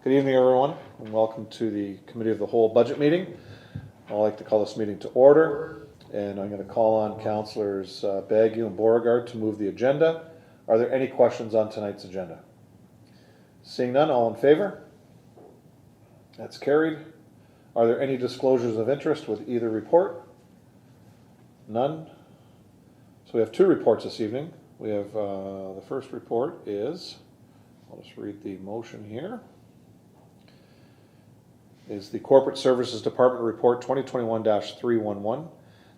Good evening, everyone, and welcome to the Committee of the Whole Budget Meeting. I'd like to call this meeting to order, and I'm going to call on Councillors Bagu and Beauregard to move the agenda. Are there any questions on tonight's agenda? Seeing none, all in favor? That's carried. Are there any disclosures of interest with either report? None. So we have two reports this evening. We have the first report is, I'll just read the motion here, is the Corporate Services Department Report 2021-311,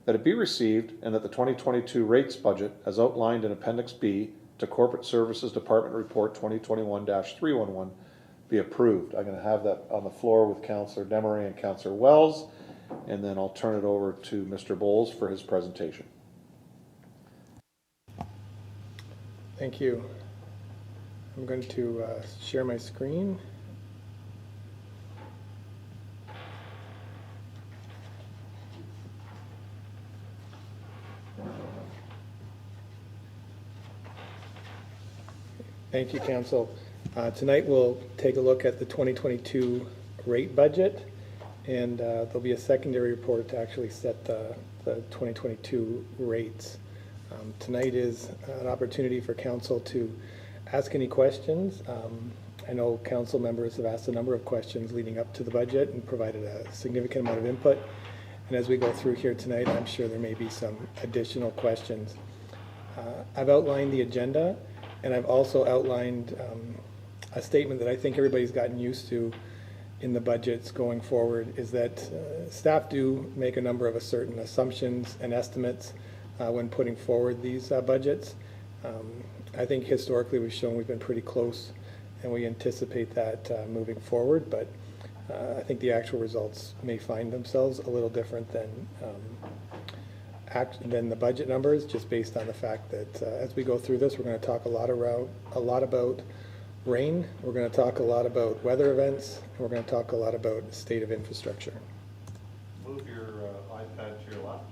that it be received and that the 2022 rates budget as outlined in Appendix B to Corporate Services Department Report 2021-311 be approved. I'm going to have that on the floor with Councillor Demery and Councillor Wells, and then I'll turn it over to Mr. Bowles for his presentation. Thank you. I'm going to share my screen. Thank you, Council. Tonight we'll take a look at the 2022 rate budget, and there'll be a secondary report to actually set the 2022 rates. Tonight is an opportunity for Council to ask any questions. I know Council members have asked a number of questions leading up to the budget and provided a significant amount of input. And as we go through here tonight, I'm sure there may be some additional questions. I've outlined the agenda, and I've also outlined a statement that I think everybody's gotten used to in the budgets going forward, is that staff do make a number of certain assumptions and estimates when putting forward these budgets. I think historically we've shown we've been pretty close, and we anticipate that moving forward, but I think the actual results may find themselves a little different than the budget numbers, just based on the fact that as we go through this, we're going to talk a lot about rain, we're going to talk a lot about weather events, and we're going to talk a lot about state of infrastructure. Move your iPad to your left,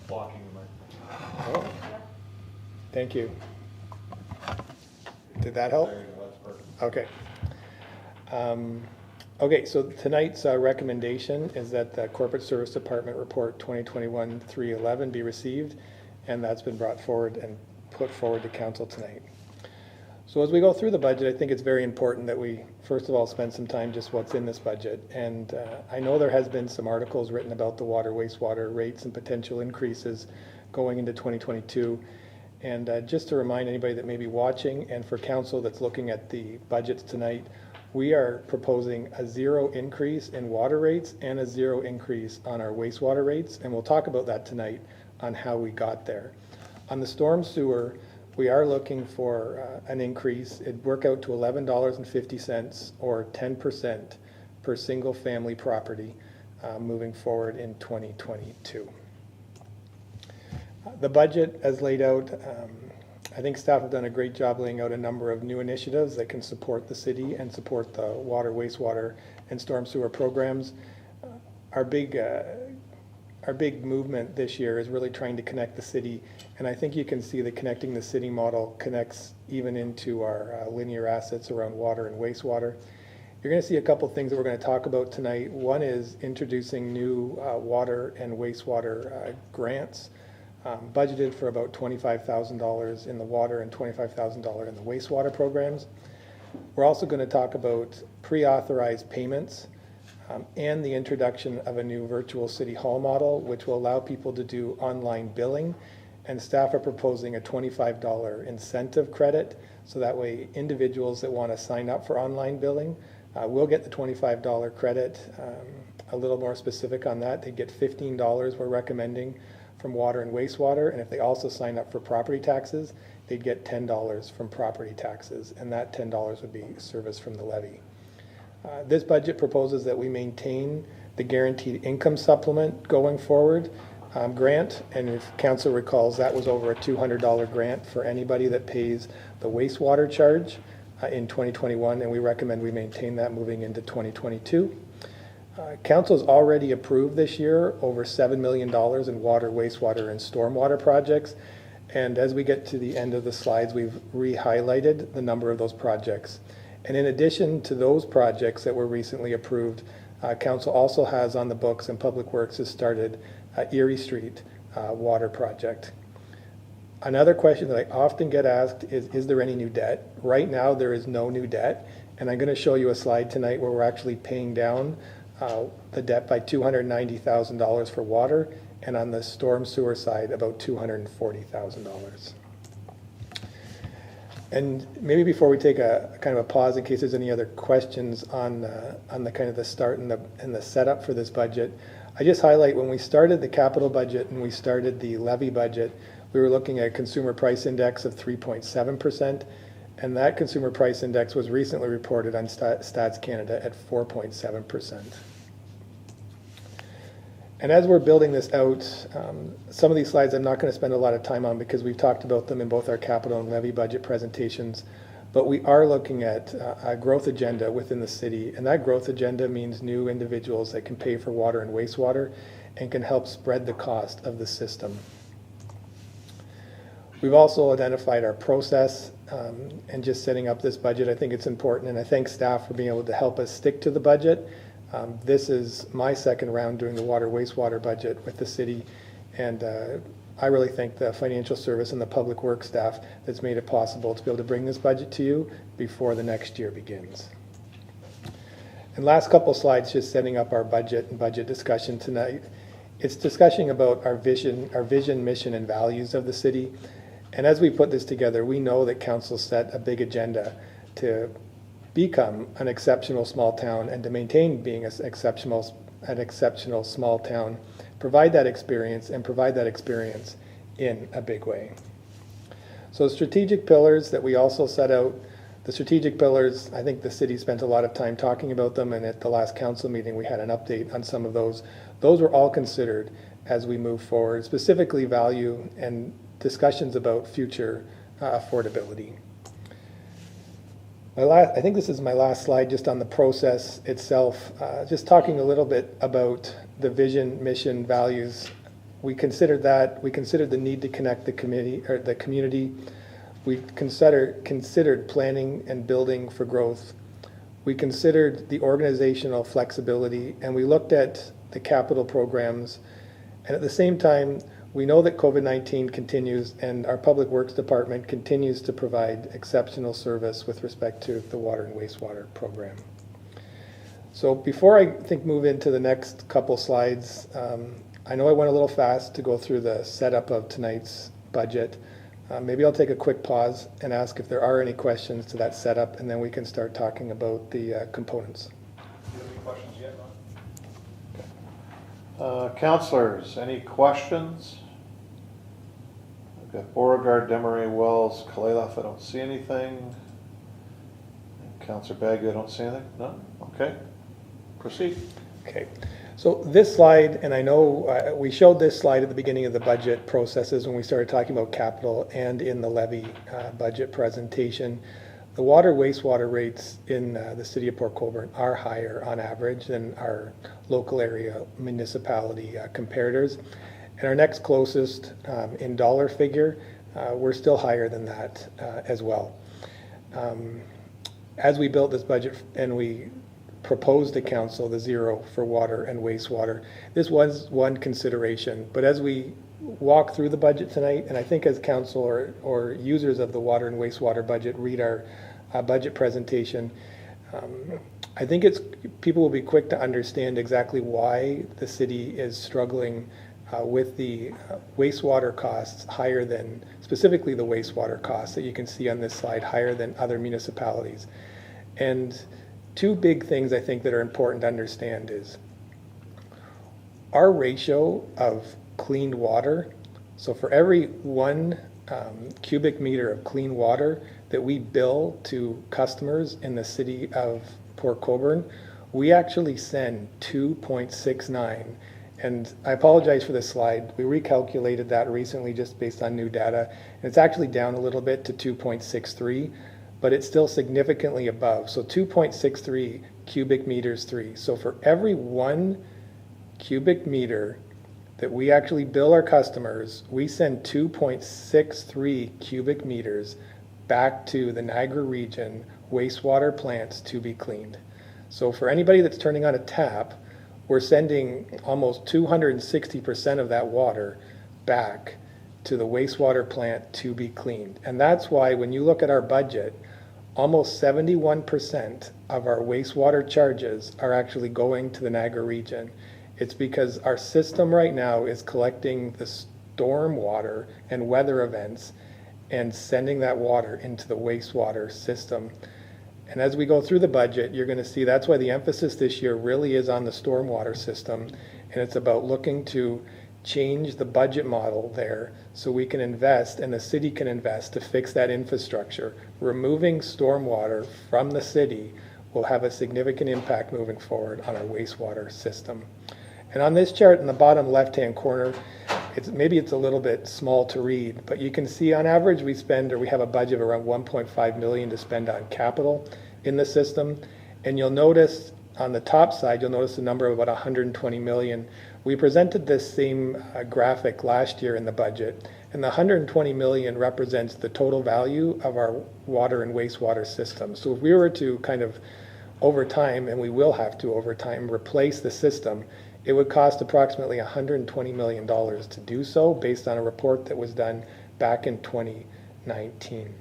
blocking the microphone. Oh, thank you. Did that help? There you go, that's perfect. Okay. Okay, so tonight's recommendation is that the Corporate Service Department Report 2021-311 be received, and that's been brought forward and put forward to Council tonight. So as we go through the budget, I think it's very important that we, first of all, spend some time just what's in this budget. And I know there has been some articles written about the water, wastewater rates and potential increases going into 2022. And just to remind anybody that may be watching, and for Council that's looking at the budgets tonight, we are proposing a 0 increase in water rates and a 0 increase on our wastewater rates, and we'll talk about that tonight on how we got there. On the storm sewer, we are looking for an increase. It'd work out to $11.50 or 10% per single family property moving forward in 2022. The budget as laid out, I think staff have done a great job laying out a number of new initiatives that can support the city and support the water, wastewater, and storm sewer programs. Our big movement this year is really trying to connect the city, and I think you can see the connecting the city model connects even into our linear assets around water and wastewater. You're going to see a couple things that we're going to talk about tonight. One is introducing new water and wastewater grants. Budgeted for about $25,000 in the water and $25,000 in the wastewater programs. We're also going to talk about pre-authorized payments and the introduction of a new virtual city hall model, which will allow people to do online billing. And staff are proposing a $25 incentive credit, so that way individuals that want to sign up for online billing will get the $25 credit. A little more specific on that, they get $15 we're recommending from water and wastewater, and if they also sign up for property taxes, they'd get $10 from property taxes, and that $10 would be serviced from the levy. This budget proposes that we maintain the guaranteed income supplement going forward grant, and if Council recalls, that was over a $200 grant for anybody that pays the wastewater charge in 2021, and we recommend we maintain that moving into 2022. Council's already approved this year over $7 million in water, wastewater, and stormwater projects. And as we get to the end of the slides, we've re-highlighted the number of those projects. And in addition to those projects that were recently approved, Council also has on the books, and Public Works has started Erie Street water project. Another question that I often get asked is there any new debt? Right now, there is no new debt, and I'm going to show you a slide tonight where we're actually paying down the debt by $290,000 for water, and on the storm sewer side, about $240,000. And maybe before we take a kind of a pause, in case there's any other questions on the kind of the start and the setup for this budget, I just highlight when we started the capital budget and we started the levy budget, we were looking at a consumer price index of 3.7%, and that consumer price index was recently reported on Stats Canada at 4.7%. And as we're building this out, some of these slides I'm not going to spend a lot of time on because we've talked about them in both our capital and levy budget presentations, but we are looking at a growth agenda within the city, and that growth agenda means new individuals that can pay for water and wastewater and can help spread the cost of the system. We've also identified our process and just setting up this budget. I think it's important, and I thank staff for being able to help us stick to the budget. This is my second round doing the water wastewater budget with the city, and I really thank the financial service and the public works staff that's made it possible to be able to bring this budget to you before the next year begins. And last couple slides, just setting up our budget and budget discussion tonight. It's discussing about our vision, mission, and values of the city. And as we put this together, we know that council set a big agenda to become an exceptional small town and to maintain being an exceptional small town, provide that experience in a big way. So strategic pillars that we also set out, the strategic pillars, I think the city spent a lot of time talking about them, and at the last council meeting we had an update on some of those. Those were all considered as we move forward, specifically value and discussions about future affordability. I think this is my last slide just on the process itself, just talking a little bit about the vision, mission, values. We considered the need to connect the community. We considered planning and building for growth. We considered the organizational flexibility, and we looked at the capital programs. And at the same time, we know that COVID-19 continues, and our Public Works Department continues to provide exceptional service with respect to the water and wastewater program. So before I move into the next couple slides, I know I went a little fast to go through the setup of tonight's budget. Maybe I'll take a quick pause and ask if there are any questions to that setup, and then we can start talking about the components. Do you have any questions yet, Ron? Councilors, any questions? I've got Beauregard, Demeray, Wells, Kalaloff, I don't see anything. Councilor Bagu, I don't see anything? No? Okay. Proceed. Okay. So this slide, and I know we showed this slide at the beginning of the budget processes when we started talking about capital and in the levy budget presentation. The water wastewater rates in the city of Port Colborne are higher on average than our local area municipality comparators. And our next closest in dollar figure, we're still higher than that as well. As we built this budget and we proposed to council the zero for water and wastewater, this was one consideration. But as we walk through the budget tonight, and I think as council or users of the water and wastewater budget read our budget presentation, I think people will be quick to understand exactly why the city is struggling with the wastewater costs higher than, specifically the wastewater costs that you can see on this slide, higher than other municipalities. And two big things I think that are important to understand is our ratio of clean water. So for every 1 cubic meter of clean water that we bill to customers in the city of Port Colborne, we actually send 2.69. And I apologize for this slide. We recalculated that recently just based on new data. And it's actually down a little bit to 2.63, but it's still significantly above. So 2.63 cubic meters 3. So for every 1 cubic meter that we actually bill our customers, we send 2.63 cubic meters back to the Niagara region wastewater plants to be cleaned. So for anybody that's turning on a tap, we're sending almost 260% of that water back to the wastewater plant to be cleaned. And that's why when you look at our budget, almost 71% of our wastewater charges are actually going to the Niagara region. It's because our system right now is collecting the storm water and weather events and sending that water into the wastewater system. And as we go through the budget, you're going to see that's why the emphasis this year really is on the stormwater system. And it's about looking to change the budget model there so we can invest and the city can invest to fix that infrastructure. Removing stormwater from the city will have a significant impact moving forward on our wastewater system. And on this chart in the bottom left-hand corner, maybe it's a little bit small to read, but you can see on average we have a budget of around 1.5 million to spend on capital in the system. And you'll notice on the top side, you'll notice a number of about 120 million. We presented this same graphic last year in the budget, and the 120 million represents the total value of our water and wastewater system. So if we were to kind of over time, and we will have to over time, replace the system, it would cost approximately $120 million to do so based on a report that was done back in 2019.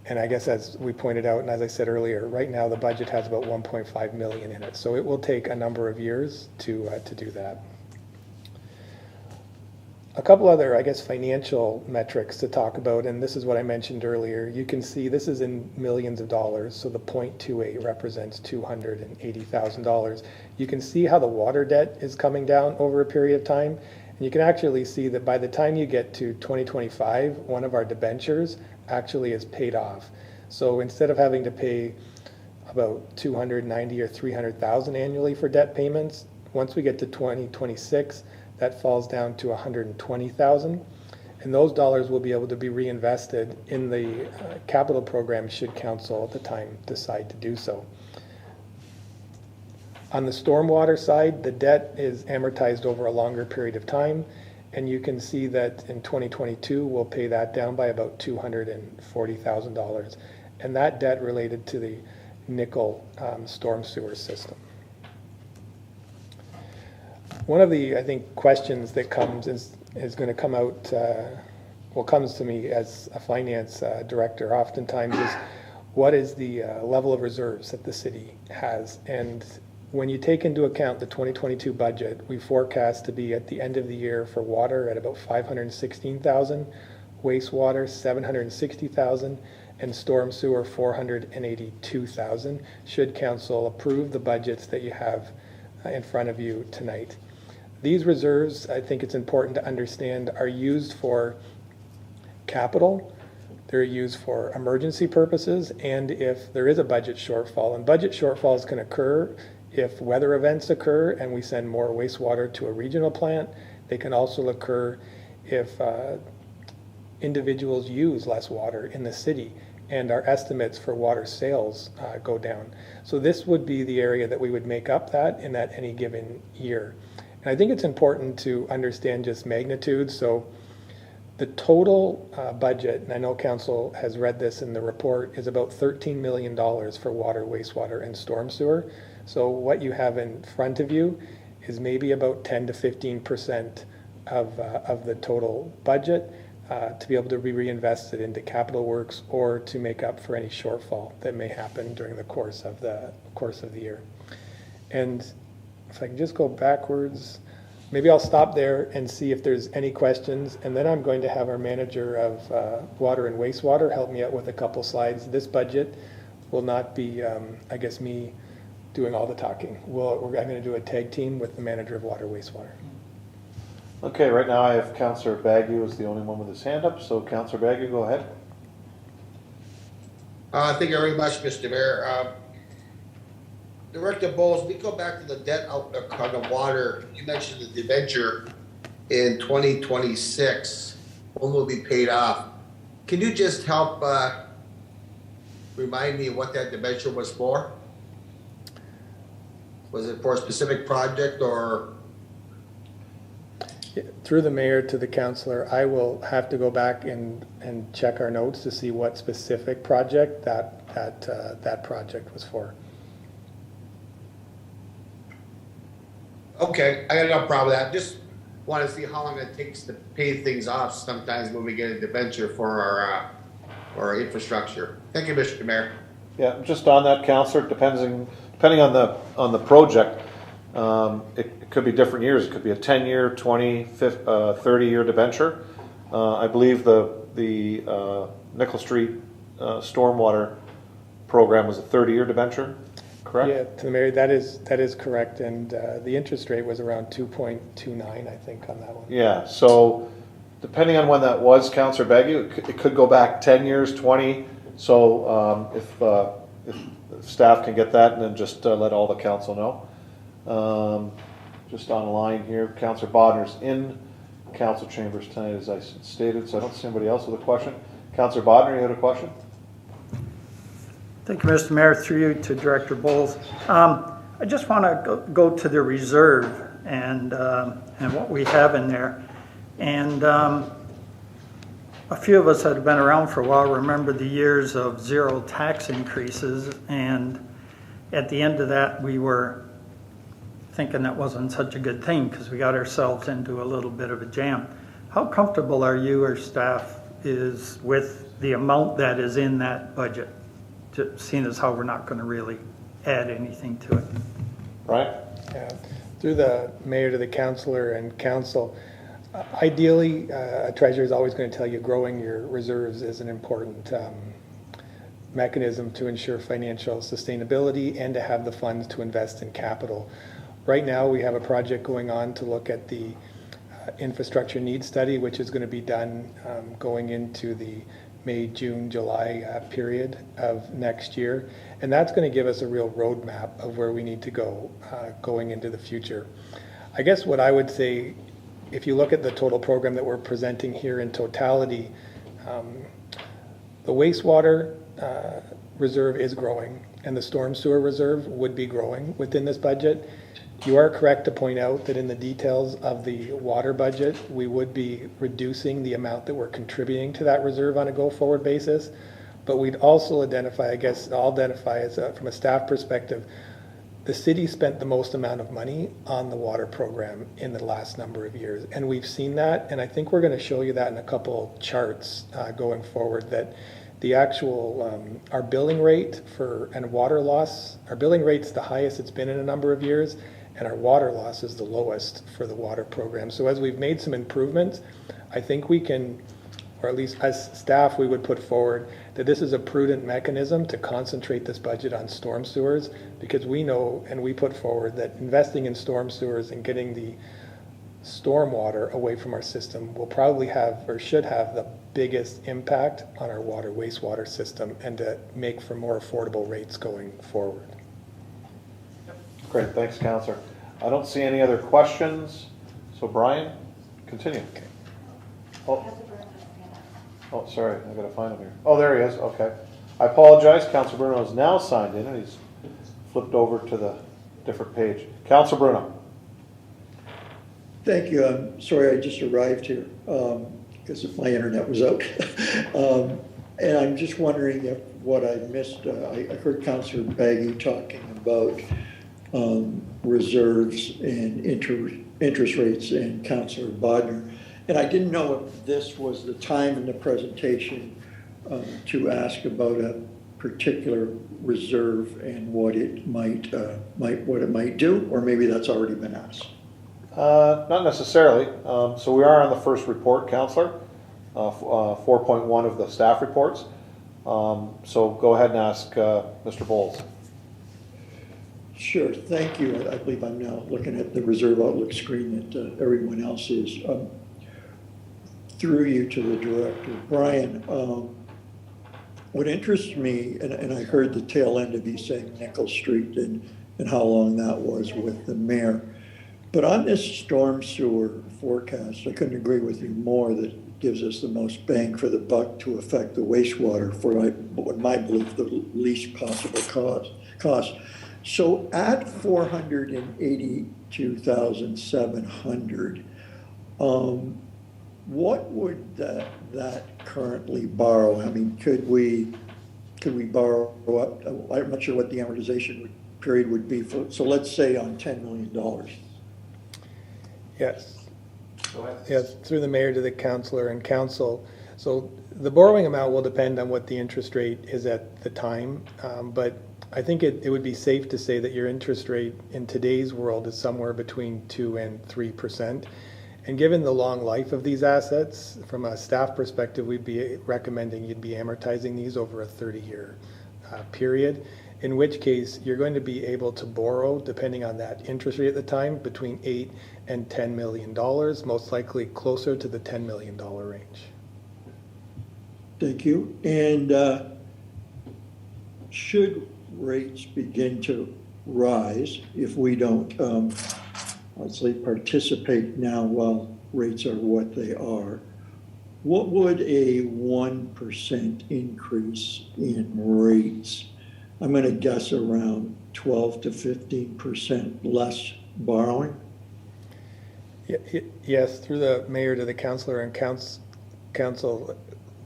And I guess as we pointed out, and as I said earlier, right now the budget has about 1.5 million in it. So it will take a number of years to do that. A couple other, I guess, financial metrics to talk about, and this is what I mentioned earlier. You can see this is in millions of dollars, so the 0.28 represents $280,000. You can see how the water debt is coming down over a period of time, and you can actually see that by the time you get to 2025, one of our debentures actually is paid off. So instead of having to pay about 290 or 300,000 annually for debt payments, once we get to 2026, that falls down to 120,000, and those dollars will be able to be reinvested in the capital program should council at the time decide to do so. On the stormwater side, the debt is amortized over a longer period of time, and you can see that in 2022 we'll pay that down by about $240,000, and that debt related to the Nickel storm sewer system. One of the, I think, questions that comes is going to come out, comes to me as a finance director oftentimes is, what is the level of reserves that the city has? And when you take into account the 2022 budget, we forecast to be at the end of the year for water at about 516,000, wastewater 760,000, and storm sewer 482,000, should council approve the budgets that you have in front of you tonight. These reserves, I think it's important to understand, are used for capital, they're used for emergency purposes, and if there is a budget shortfall. And budget shortfalls can occur if weather events occur and we send more wastewater to a regional plant. They can also occur if individuals use less water in the city and our estimates for water sales go down. So this would be the area that we would make up that in that any given year. And I think it's important to understand just magnitude. So the total budget, and I know council has read this in the report, is about $13 million for water, wastewater, and storm sewer. So what you have in front of you is maybe about 10 to 15% of the total budget to be able to be reinvested into capital works or to make up for any shortfall that may happen during the course of the year. And if I can just go backwards, maybe I'll stop there and see if there's any questions, and then I'm going to have our manager of water and wastewater help me out with a couple slides. This budget will not be, I guess, me doing all the talking. I'm going to do a tag team with the manager of water wastewater. Okay, right now I have Councillor Bagu as the only one with his hand up, so Councillor Bagu, go ahead. Thank you very much, Mr. Mayor. Director Bowles, we go back to the debt outlook on the water. You mentioned the debenture in 2026, when will be paid off. Can you just help remind me what that debenture was for? Was it for a specific project or? Through the mayor to the councillor, I will have to go back and check our notes to see what specific project that project was for. Okay, I got no problem with that. Just want to see how long it takes to pay things off sometimes when we get a debenture for our infrastructure. Thank you, Mr. Mayor. Yeah, just on that, Counselor, depending on the project, it could be different years. It could be a 10-year, 20, 30-year debenture. I believe the Nickel Street stormwater program was a 30-year debenture, correct? Yeah, to the mayor, that is correct, and the interest rate was around 2.29, I think, on that one. Yeah, so depending on when that was, Councillor Bagu, it could go back 10 years, 20. So if staff can get that and then just let all the council know. Just on the line here, Councillor Bodner's in council chambers tonight, as I stated, so I don't see anybody else with a question. Councillor Bodner, you had a question? Thank you, Mr. Mayor. Through you to Director Bowles. I just want to go to the reserve and what we have in there. And a few of us that have been around for a while remember the years of zero tax increases, and at the end of that we were thinking that wasn't such a good thing because we got ourselves into a little bit of a jam. How comfortable are you or staff is with the amount that is in that budget, seeing as how we're not going to really add anything to it? Right? Through the mayor to the councillor and council, ideally, a treasurer is always going to tell you growing your reserves is an important mechanism to ensure financial sustainability and to have the funds to invest in capital. Right now, we have a project going on to look at the infrastructure needs study, which is going to be done going into the May, June, July period of next year. And that's going to give us a real roadmap of where we need to go going into the future. I guess what I would say, if you look at the total program that we're presenting here in totality, the wastewater reserve is growing and the storm sewer reserve would be growing within this budget. You are correct to point out that in the details of the water budget, we would be reducing the amount that we're contributing to that reserve on a go-forward basis. But we'd also identify, I guess I'll identify as from a staff perspective, the city spent the most amount of money on the water program in the last number of years. And we've seen that, and I think we're going to show you that in a couple charts going forward, that the actual, our billing rate and water loss, our billing rate's the highest it's been in a number of years, and our water loss is the lowest for the water program. So as we've made some improvements, I think we can, or at least as staff, we would put forward that this is a prudent mechanism to concentrate this budget on storm sewers, because we know and we put forward that investing in storm sewers and getting the storm water away from our system will probably have or should have the biggest impact on our water wastewater system and to make for more affordable rates going forward. Great, thanks, Counselor. I don't see any other questions, so Brian, continue. Okay. Oh, sorry, I gotta find him here. Oh, there he is, okay. I apologize, Counselor Bruno is now signed in and he's flipped over to the different page. Counselor Bruno. Thank you. I'm sorry I just arrived here because my internet was out. And I'm just wondering if what I missed, I heard Councillor Baggy talking about reserves and interest rates and Councillor Bodner. And I didn't know if this was the time in the presentation to ask about a particular reserve and what it might do, or maybe that's already been asked. Not necessarily. So we are on the first report, Counselor, 4.1 of the staff reports. So go ahead and ask Mr. Bowles. Sure, thank you. I believe I'm now looking at the reserve outlook screen that everyone else is. Through you to the director, Brian, what interests me, and I heard the tail end of you saying Nickel Street and how long that was with the mayor, but on this storm sewer forecast, I couldn't agree with you more that it gives us the most bang for the buck to affect the wastewater for what my belief the least possible cost. So at 482,700, What would that currently borrow? I mean, could we borrow up, I'm not sure what the amortization period would be for, so let's say on $10 million. Yes. Go ahead. Yes, through the mayor to the councillor and council. So the borrowing amount will depend on what the interest rate is at the time. But I think it would be safe to say that your interest rate in today's world is somewhere between 2 and 3%. And given the long life of these assets, from a staff perspective, we'd be recommending you'd be amortizing these over a 30-year period, in which case you're going to be able to borrow, depending on that interest rate at the time, between $8 and $10 million, most likely closer to the $10 million range. Thank you. And should rates begin to rise if we don't, let's say, participate now while rates are what they are, what would a 1% increase in rates, I'm going to guess around 12 to 15% less borrowing? Yes, through the mayor to the councillor and council,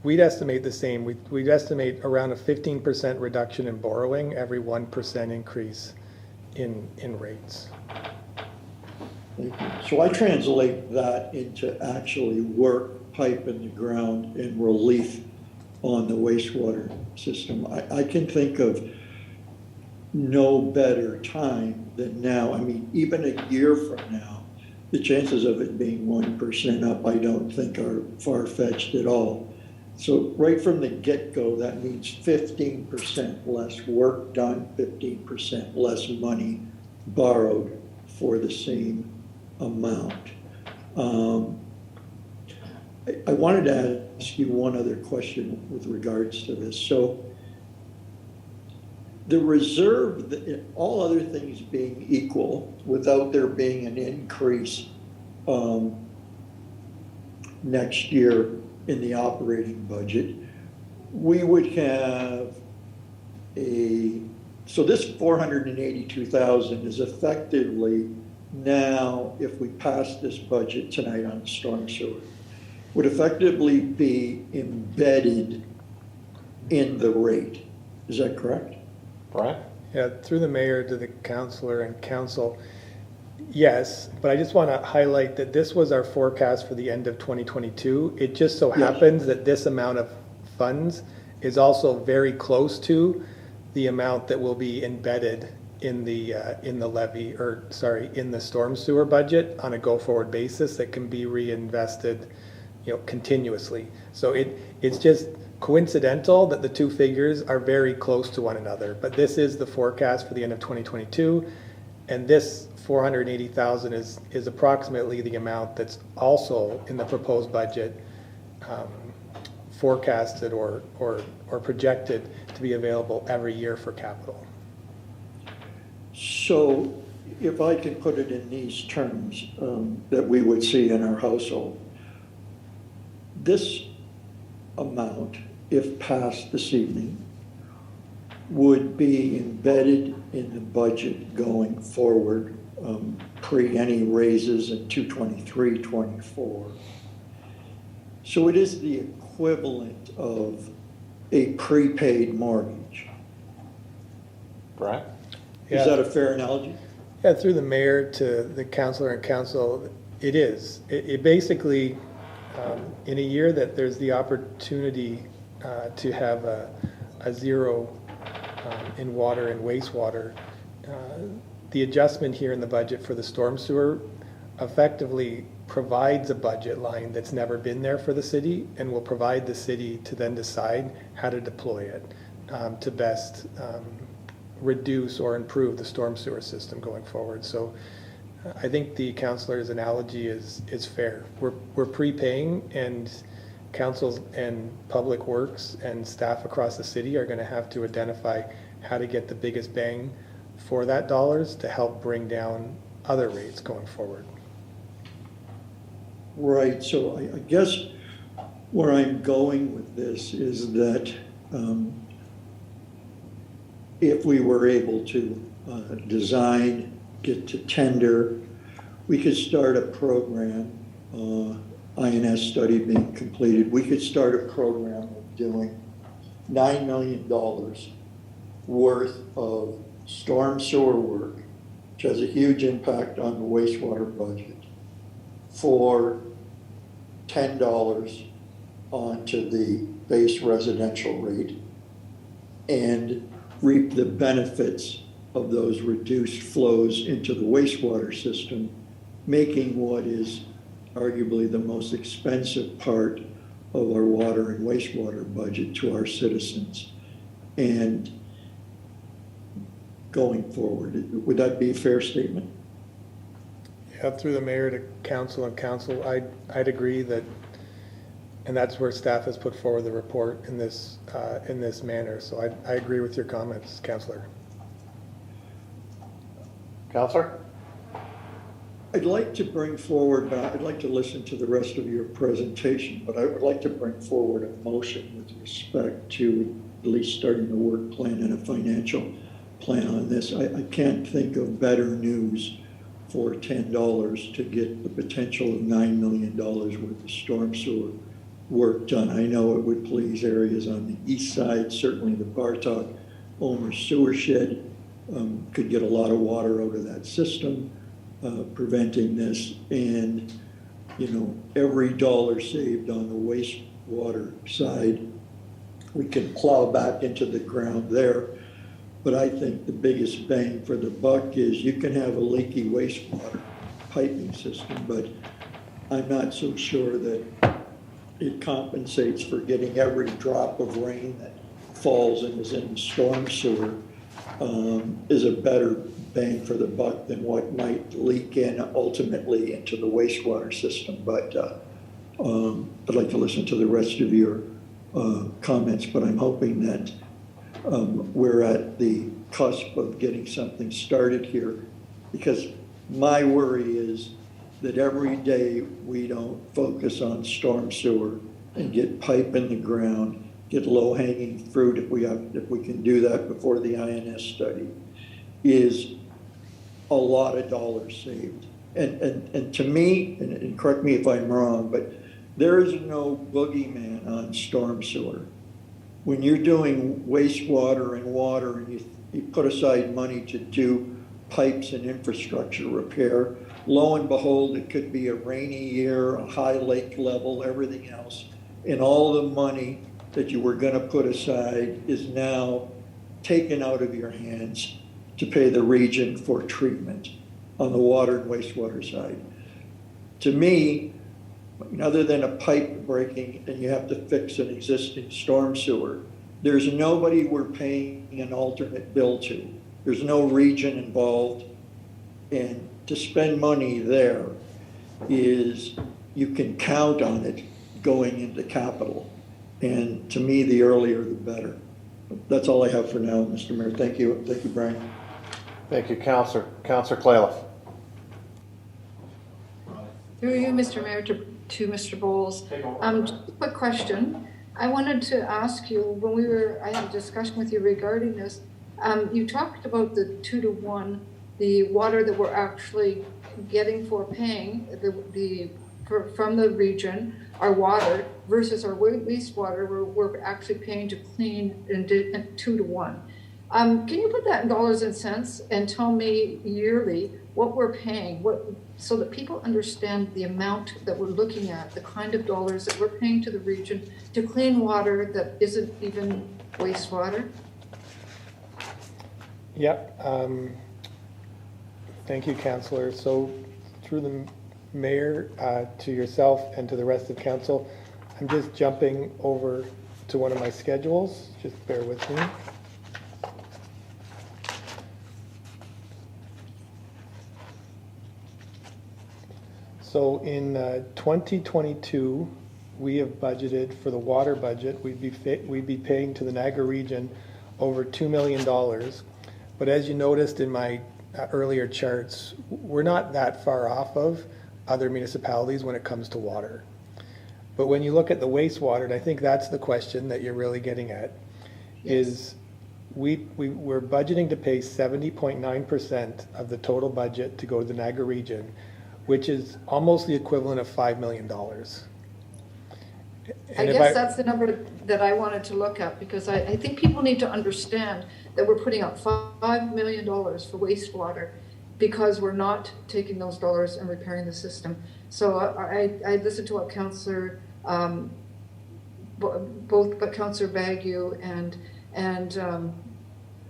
we'd estimate the same. We'd estimate around a 15% reduction in borrowing every 1% increase in rates. Thank you. So I translate that into actually work, pipe in the ground, and relief on the wastewater system. I can think of no better time than now. I mean, even a year from now, the chances of it being 1% up, I don't think are far-fetched at all. So right from the get-go, that means 15% less work done, 15% less money borrowed for the same amount. I wanted to ask you one other question with regards to this. So the reserve, all other things being equal, without there being an increase next year in the operating budget, we would have so this 482,000 is effectively now, if we pass this budget tonight on storm sewer, would effectively be embedded in the rate. Is that correct? Brian? Yeah, through the mayor to the councillor and council, yes, but I just want to highlight that this was our forecast for the end of 2022. It just so happens that this amount of funds is also very close to the amount that will be embedded in the levy, or sorry, in the storm sewer budget on a go-forward basis that can be reinvested, continuously. So it's just coincidental that the two figures are very close to one another, but this is the forecast for the end of 2022, and this 480,000 is approximately the amount that's also in the proposed budget, forecasted or projected to be available every year for capital. So if I can put it in these terms that we would see in our household, this amount, if passed this evening, would be embedded in the budget going forward, pre any raises in 223-24. So it is the equivalent of a prepaid mortgage. Brian? Yeah. Is that a fair analogy? Yeah, through the mayor to the councillor and council, it is. It basically, in a year that there's the opportunity to have a zero in water and wastewater, the adjustment here in the budget for the storm sewer effectively provides a budget line that's never been there for the city, and will provide the city to then decide how to deploy it to best reduce or improve the storm sewer system going forward. So I think the councillor's analogy is fair. We're prepaying, and councils and public works and staff across the city are going to have to identify how to get the biggest bang for that dollars to help bring down other rates going forward. Right, so I guess where I'm going with this is that if we were able to design, get to tender, we could start a program INS study being completed, we could start a program of doing $9 million worth of storm sewer work, which has a huge impact on the wastewater budget, for $10 onto the base residential rate, and reap the benefits of those reduced flows into the wastewater system, making what is arguably the most expensive part of our water and wastewater budget to our citizens. And going forward, would that be a fair statement? Yeah, through the mayor to council and council, I'd agree that, and that's where staff has put forward the report in this manner. So I agree with your comments, Councillor. Counselor? I'd like to bring forward, I'd like to listen to the rest of your presentation, but I would like to bring forward a motion with respect to at least starting a work plan and a financial plan on this. I can't think of better news for $10 to get the potential of $9 million worth of storm sewer work done. I know it would please areas on the east side, certainly the Bartok Omer sewer shed could get a lot of water out of that system. Preventing this, and every dollar saved on the wastewater side we can plow back into the ground there. But I think the biggest bang for the buck is you can have a leaky wastewater piping system, but I'm not so sure that it compensates for getting every drop of rain that falls and is in the storm sewer is a better bang for the buck than what might leak in ultimately into the wastewater system. But I'd like to listen to the rest of your comments, but I'm hoping that we're at the cusp of getting something started here, because my worry is that every day we don't focus on storm sewer and get pipe in the ground, get low-hanging fruit if we can do that before the INS study, is a lot of dollars saved. And to me, and correct me if I'm wrong, but there is no boogeyman on storm sewer. When you're doing wastewater and water and you put aside money to do pipes and infrastructure repair, lo and behold, it could be a rainy year, a high lake level, everything else, and all the money that you were gonna put aside is now taken out of your hands to pay the region for treatment on the water and wastewater side. To me, other than a pipe breaking and you have to fix an existing storm sewer, there's nobody we're paying an alternate bill to. There's no region involved. And to spend money there is, you can count on it going into capital. And to me, the earlier the better. That's all I have for now, Mr. Mayor. Thank you. Thank you, Brian. Thank you, Counselor. Counselor Claliff. Through you, Mr. Mayor, to Mr. Bowles. Just a quick question. I wanted to ask you, when I had a discussion with you regarding this, you talked about the 2-to-1, the water that we're actually getting for paying from the region, our water, versus our wastewater, where we're actually paying to clean in 2-to-1. Can you put that in dollars and cents and tell me yearly what we're paying, so that people understand the amount that we're looking at, the kind of dollars that we're paying to the region to clean water that isn't even wastewater? Yep. Thank you, Councillor. So through the mayor, to yourself and to the rest of council, I'm just jumping over to one of my schedules. Just bear with me. So in 2022, we have budgeted for the water budget. We'd be paying to the Niagara region over $2 million. But as you noticed in my earlier charts, we're not that far off of other municipalities when it comes to water. But when you look at the wastewater, and I think that's the question that you're really getting at, is we're budgeting to pay 70.9% of the total budget to go to the Niagara region, which is almost the equivalent of $5 million. I And if guess that's the number that I wanted to look at, because I think people need to understand that we're putting up $5 million for wastewater because we're not taking those dollars and repairing the system. So I listened to what Councillor, both Councillor Bagu and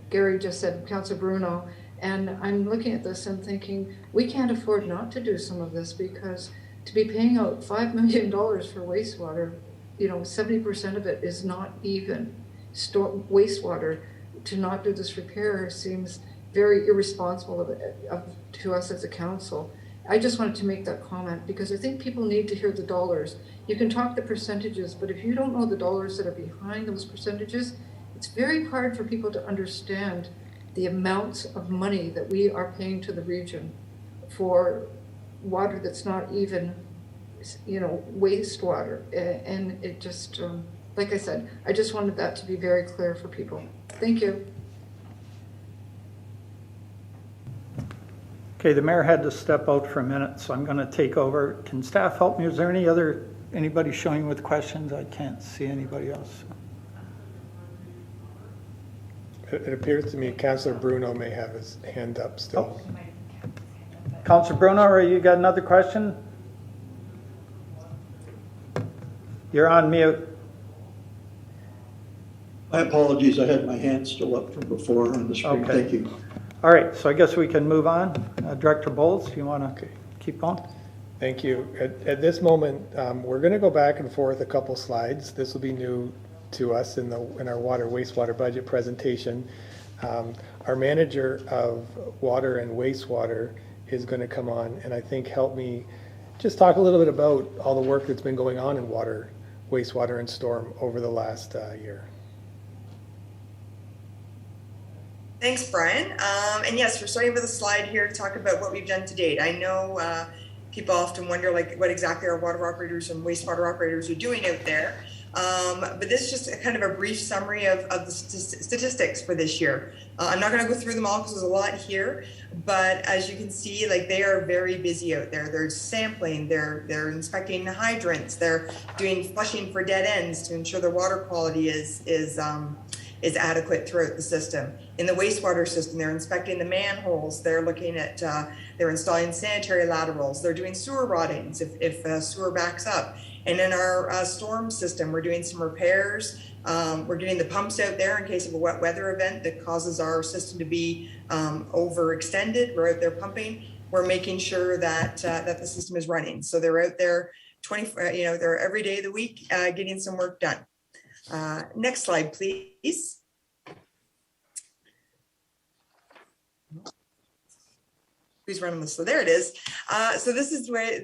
Gary just said, Councillor Bruno, and I'm looking at this and thinking, we can't afford not to do some of this, because to be paying out $5 million for wastewater, 70% of it is not even wastewater. To not do this repair seems very irresponsible to us as a council. I just wanted to make that comment because I think people need to hear the dollars. You can talk the percentages, but if you don't know the dollars that are behind those percentages, it's very hard for people to understand the amounts of money that we are paying to the region for water that's not even, wastewater. And it just, like I said, I just wanted that to be very clear for people. Thank you. Okay, the mayor had to step out for a minute, so I'm going to take over. Can staff help me? Is there anybody showing with questions? I can't see anybody else. It appears to me Councillor Bruno may have his hand up still. Councillor Bruno, or you got another question? You're on mute. My apologies, I had my hand still up from before on the screen. Okay. Thank you. All right, so I guess we can move on. Director Bowles, you want to keep going? Thank you. At this moment, we're going to go back and forth a couple slides. This will be new to us in our water wastewater budget presentation. Our manager of water and wastewater is going to come on and I think help me just talk a little bit about all the work that's been going on in water, wastewater, and storm over the last year. Thanks, Brian. And yes, we're starting with a slide here to talk about what we've done to date. I know people often wonder what exactly our water operators and wastewater operators are doing out there. But this is just kind of a brief summary of the statistics for this year. I'm not going to go through them all because there's a lot here, but as you can see, they are very busy out there. They're sampling, they're inspecting the hydrants, they're doing flushing for dead ends to ensure the water quality is adequate throughout the system. In the wastewater system, they're inspecting the manholes, they're looking at, they're installing sanitary laterals, they're doing sewer rottings if sewer backs up. And in our storm system, we're doing some repairs. We're getting the pumps out there in case of a wet weather event that causes our system to be overextended. We're out there pumping. We're making sure that that the system is running. So they're out there they're every day of the week getting some work done. Next slide, please. Please run on this. So there it is. So this is where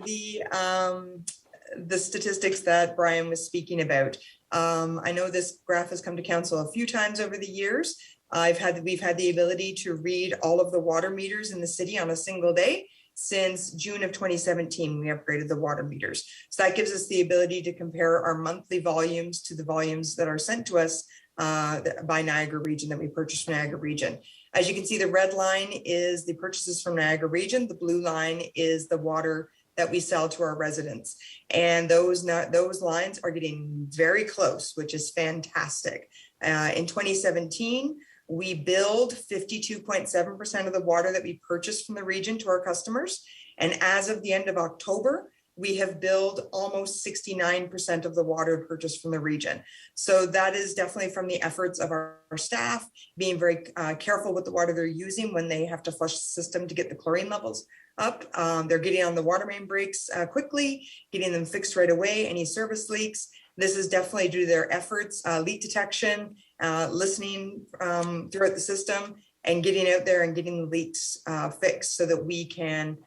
the statistics that Brian was speaking about. I know this graph has come to council a few times over the years. We've had the ability to read all of the water meters in the city on a single day. Since June of 2017, we upgraded the water meters. So that gives us the ability to compare our monthly volumes to the volumes that are sent to us by Niagara Region, that we purchased from Niagara Region. As you can see, the red line is the purchases from Niagara Region. The blue line is the water that we sell to our residents. And those lines are getting very close, which is fantastic. In 2017, we billed 52.7% of the water that we purchased from the region to our customers. And as of the end of October, we have billed almost 69% of the water purchased from the region. So that is definitely from the efforts of our staff, being very careful with the water they're using when they have to flush the system to get the chlorine levels up. They're getting on the water main breaks quickly, getting them fixed right away, any service leaks. This is definitely due to their efforts, leak detection, listening throughout the system, and getting out there and getting the leaks fixed so that we can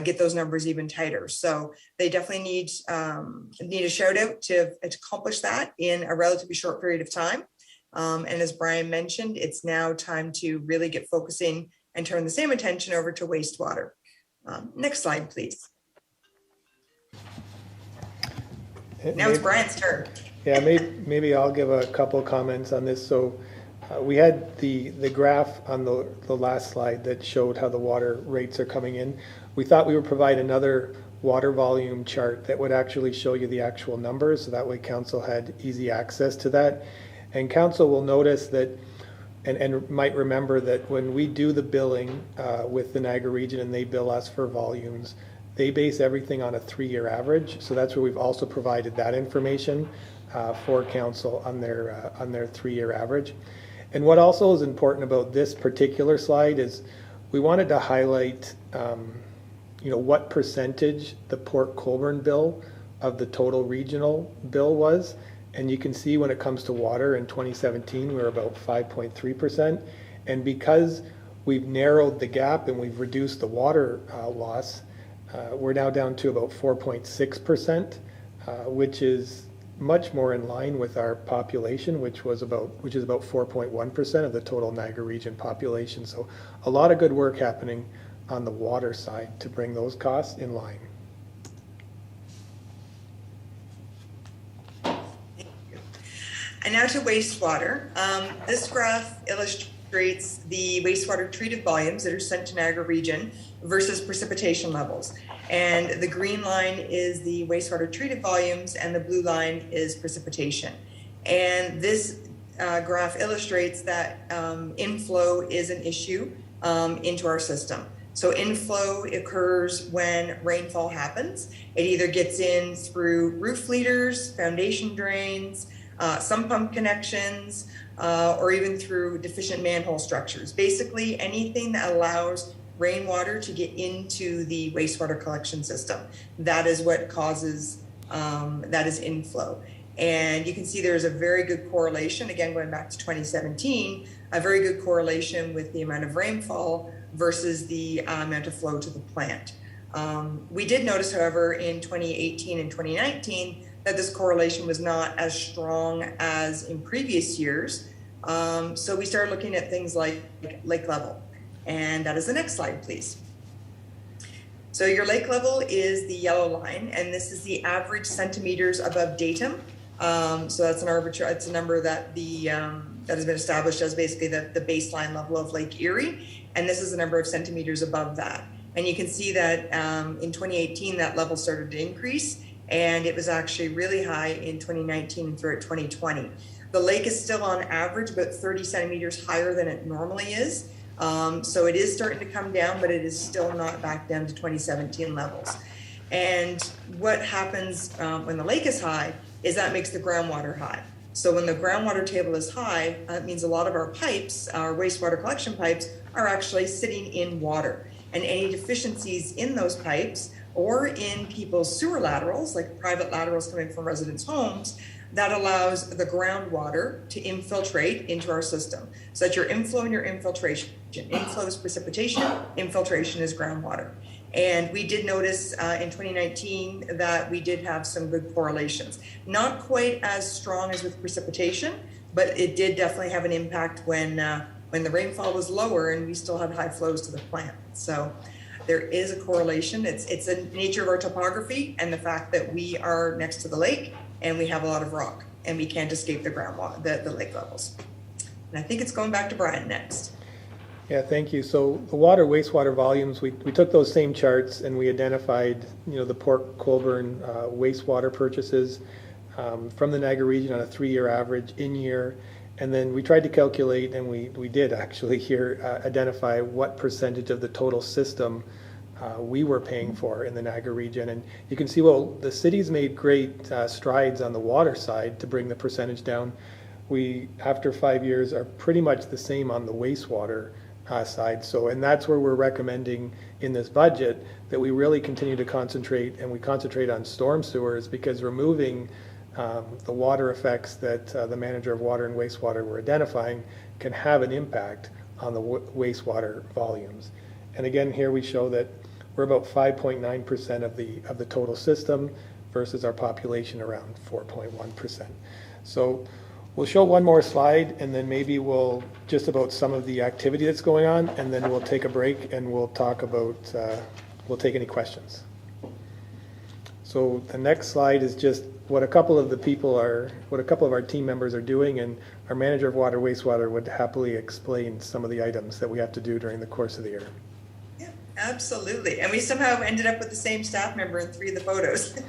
get those numbers even tighter. So they definitely need a shout out to accomplish that in a relatively short period of time. And as Brian mentioned, it's now time to really get focusing and turn the same attention over to wastewater. Next slide, please. Now it's Brian's turn. Yeah, maybe I'll give a couple of comments on this. So we had the graph on the last slide that showed how the water rates are coming in. we thought we would provide another water volume chart that would actually show you the actual numbers, so that way council had easy access to that. And council will notice that, and might remember that when we do the billing with the Niagara region and they bill us for volumes, they base everything on a 3-year average. So that's where we've also provided that information for council on their 3-year average. And what also is important about this particular slide is we wanted to highlight what percentage the Port Colborne bill of the total regional bill was. And you can see when it comes to water in 2017, we were about 5.3%. And because we've narrowed the gap and we've reduced the water loss, we're now down to about 4.6%, which is much more in line with our population, which is about 4.1% of the total Niagara region population. So a lot of good work happening on the water side to bring those costs in line. And now to wastewater. This graph illustrates the wastewater treated volumes that are sent to Niagara region versus precipitation levels. And the green line is the wastewater treated volumes and the blue line is precipitation. And this graph illustrates that inflow is an issue into our system. So inflow occurs when rainfall happens. It either gets in through roof leaders, foundation drains, sump pump connections, or even through deficient manhole structures. Basically, anything that allows rainwater to get into the wastewater collection system. That is what causes, that is inflow. And you can see there's a very good correlation, again, going back to 2017, a very good correlation with the amount of rainfall versus the amount of flow to the plant. We did notice, however, in 2018 and 2019, that this correlation was not as strong as in previous years. So we started looking at things like lake level. And that is the next slide, please. So your lake level is the yellow line, and this is the average centimeters above datum. So that's it's a number that that has been established as basically the baseline level of Lake Erie, and this is the number of centimeters above that. And you can see that in 2018 that level started to increase, and it was actually really high in 2019 and throughout 2020. The lake is still on average about 30 centimeters higher than it normally is. So it is starting to come down, but it is still not back down to 2017 levels. And what happens when the lake is high is that makes the groundwater high. So when the groundwater table is high, that means a lot of our pipes, our wastewater collection pipes, are actually sitting in water. And any deficiencies in those pipes or in people's sewer laterals, like private laterals coming from residents' homes, that allows the groundwater to infiltrate into our system. So that's your inflow and your infiltration. Inflow is precipitation, infiltration is groundwater. And we did notice in 2019 that we did have some good correlations. Not quite as strong as with precipitation, but it did definitely have an impact when the rainfall was lower and we still had high flows to the plant. So there is a correlation. It's the nature of our topography and the fact that we are next to the lake and we have a lot of rock and we can't escape the groundwater, the lake levels. And I think it's going back to Brian next. Yeah, thank you. So the water, wastewater volumes, we took those same charts and we identified, the Port Colborne wastewater purchases from the Niagara region on a 3-year average in year. And then we tried to calculate, and we did actually here identify what percentage of the total system we were paying for in the Niagara region. And you can see, well, the city's made great strides on the water side to bring the percentage down. We, after 5 years, are pretty much the same on the wastewater side. So, and that's where we're recommending in this budget that we really continue to concentrate, and we concentrate on storm sewers, because removing the water effects that the manager of water and wastewater were identifying can have an impact on the wastewater volumes. And again, here we show that we're about 5.9% of the total system versus our population around 4.1%. So we'll show one more slide, and then maybe we'll just about some of the activity that's going on, and then we'll take a break and we'll talk about, we'll take any questions. So the next slide is just what a couple of our team members are doing, and our manager of water wastewater would happily explain some of the items that we have to do during the course of the year. Yeah, Absolutely. And we somehow ended up with the same staff member in 3 of the photos.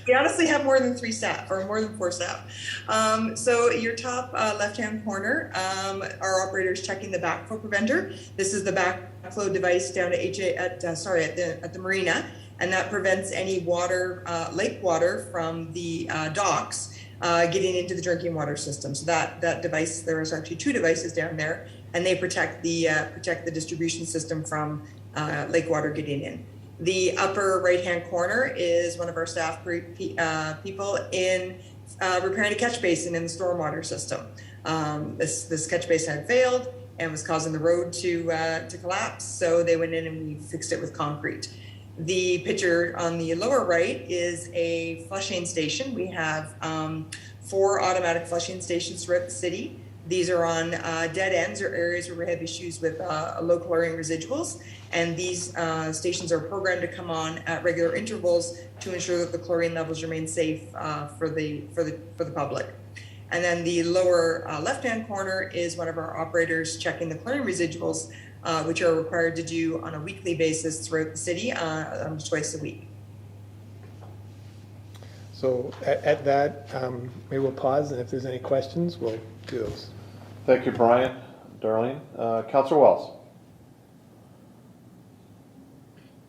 We honestly have more than 3 staff or more than 4 staff. So your top left-hand corner, our operator is checking the backflow preventer. This is the backflow device down at the marina, and that prevents any water, lake water from the docks getting into the drinking water system. So that device, there is actually 2 devices down there, and they protect the distribution system from lake water getting in. The upper right-hand corner is one of our staff people in repairing a catch basin in the stormwater system. This catch basin had failed and was causing the road to collapse, so they went in and we fixed it with concrete. The picture on the lower right is a flushing station. We have 4 automatic flushing stations throughout the city. These are on dead ends or areas where we have issues with low chlorine residuals, and these stations are programmed to come on at regular intervals to ensure that the chlorine levels remain safe for the public. And then the lower left-hand corner is one of our operators checking the chlorine residuals, which are required to do on a weekly basis throughout the city, twice a week. So at that, maybe we'll pause, and if there's any questions, we'll do those. Thank you, Brian. Darlene. Councillor Wells.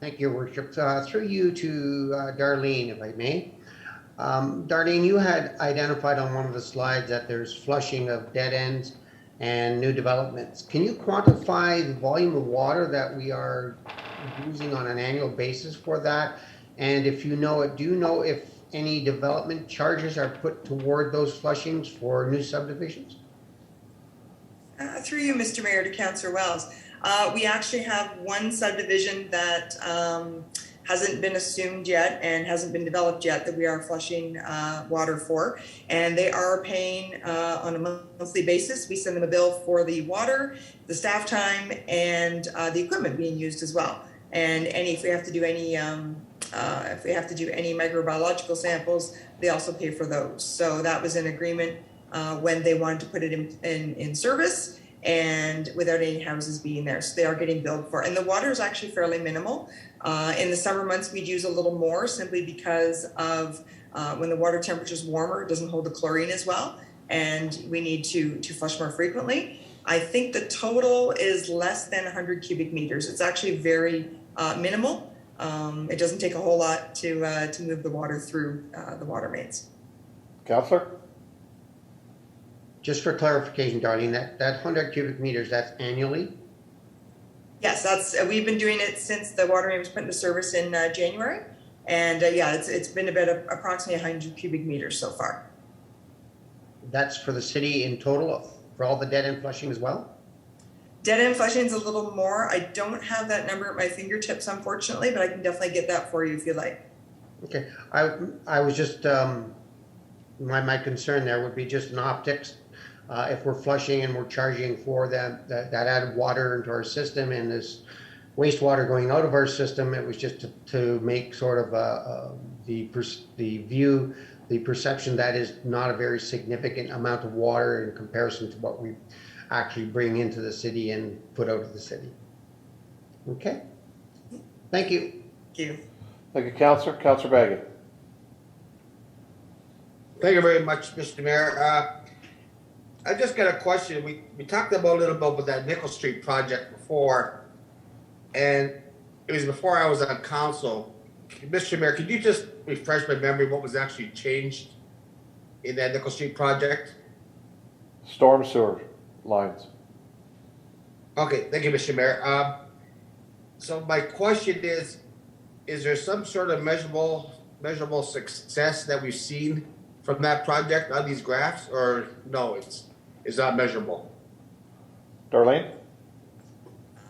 Thank you, Worship. Through you to Darlene, if I may. Darlene, you had identified on one of the slides that there's flushing of dead ends and new developments. Can you quantify the volume of water that we are using on an annual basis for that? And if you know it, do you know if any development charges are put toward those flushings for new subdivisions? Through you, Mr. Mayor, to Councillor Wells. We actually have one subdivision that hasn't been assumed yet and hasn't been developed yet that we are flushing water for, and they are paying on a monthly basis. We send them a bill for the water, the staff time, and the equipment being used as well. And if we have to do any microbiological samples, they also pay for those. So that was an agreement when they wanted to put it in service and without any houses being there. So they are getting billed for. And the water is actually fairly minimal. In the summer months, we'd use a little more simply because of when the water temperature is warmer, it doesn't hold the chlorine as well. And we need to flush more frequently. I think the total is less than 100 cubic meters. It's actually very minimal. It doesn't take a whole lot to move the water through the water mains. Councillor. Just for clarification, Darlene, that 100 cubic meters, that's annually? Yes, we've been doing it since the water main was put into service in January. And it's been about approximately 100 cubic meters so far. That's for the city in total, for all the dead end flushing as well? Dead end flushing is a little more. I don't have that number at my fingertips, unfortunately, but I can definitely get that for you if you like. Okay, I was just, my concern there would be just an optics. If we're flushing and we're charging for that added water into our system and this wastewater going out of our system, it was just to make sort of the perception that is not a very significant amount of water in comparison to what we actually bring into the city and put out of the city. Okay, thank you. Thank you. Thank you, Councillor. Councillor Baggett. Thank you very much, Mr. Mayor. I just got a question. We talked about a little bit about that Nickel Street project before, and it was before I was on council. Mr. Mayor, could you just refresh my memory what was actually changed in that Nickel Street project? Storm sewer lines. Okay, thank you, Mr. Mayor. So my question is there some sort of measurable success that we've seen from that project on these graphs, or no, it's not measurable? Darlene.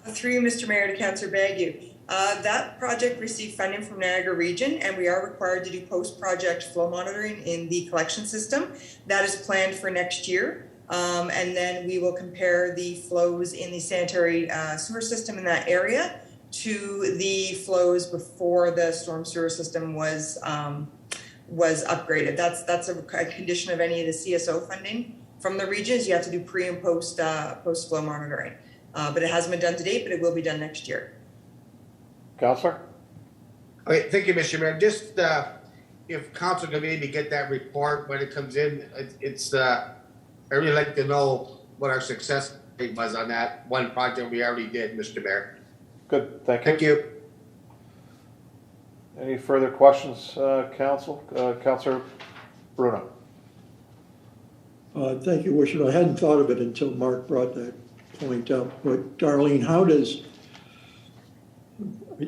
Through you, Mr. Mayor, to Councillor Bagu. That project received funding from Niagara Region, and we are required to do post-project flow monitoring in the collection system. That is planned for next year. And then we will compare the flows in the sanitary sewer system in that area to the flows before the storm sewer system was upgraded. That's a condition of any of the CSO funding from the regions. You have to do pre and post flow monitoring. But it hasn't been done to date, but it will be done next year. Counselor? Okay, thank you, Mr. Mayor. Just, if council can maybe get that report when it comes in, I really like to know what our success rate was on that one project we already did, Mr. Mayor. Good, thank you. Thank you. Any further questions, Counselor Bruno? Thank you, Worship. I hadn't thought of it until Mark brought that point up. But Darlene,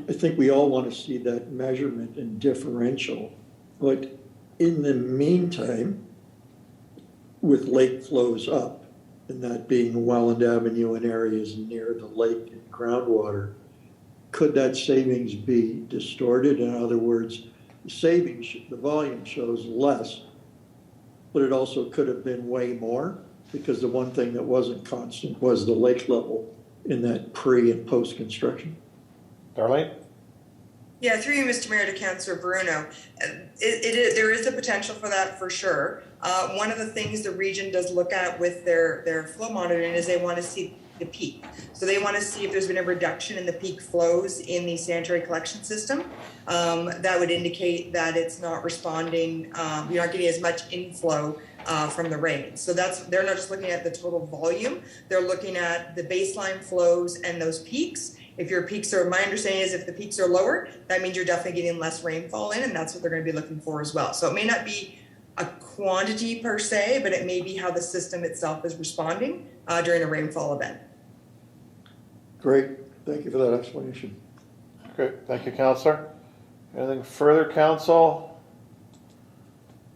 I think we all want to see that measurement and differential. But in the meantime, with lake flows up, and that being Welland Avenue and areas near the lake and groundwater, could that savings be distorted? In other words, the volume shows less, but it also could have been way more, because the one thing that wasn't constant was the lake level in that pre and post construction. Darlene? Yeah, through you, Mr. Mayor, to Councillor Bruno. There is a potential for that for sure. One of the things the region does look at with their flow monitoring is they want to see the peak. So they want to see if there's been a reduction in the peak flows in the sanitary collection system. That would indicate that it's not responding, you're not getting as much inflow from the rain. So they're not just looking at the total volume, they're looking at the baseline flows and those peaks. If your peaks are, my understanding is if the peaks are lower, that means you're definitely getting less rainfall in, and that's what they're going to be looking for as well. So it may not be a quantity per se, but it may be how the system itself is responding during a rainfall event. Great, thank you for that explanation. Okay, thank you, Counselor. Anything further, Council?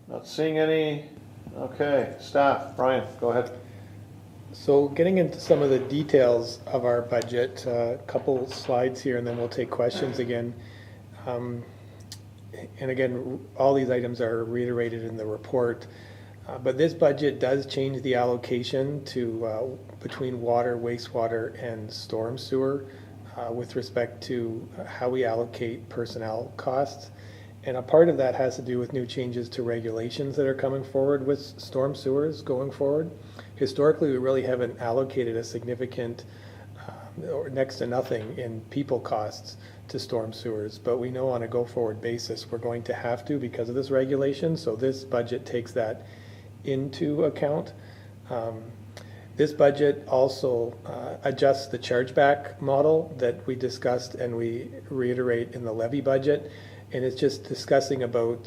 Not seeing any. Okay, staff, Brian, go ahead. So getting into some of the details of our budget, a couple slides here and then we'll take questions again. And again, all these items are reiterated in the report, but this budget does change the allocation to between water, wastewater, and storm sewer with respect to how we allocate personnel costs. And a part of that has to do with new changes to regulations that are coming forward with storm sewers going forward. Historically, we really haven't allocated a significant or next to nothing in people costs to storm sewers, but we know on a go-forward basis we're going to have to because of this regulation, so this budget takes that into account. This budget also adjusts the chargeback model that we discussed and we reiterate in the levy budget, and it's just discussing about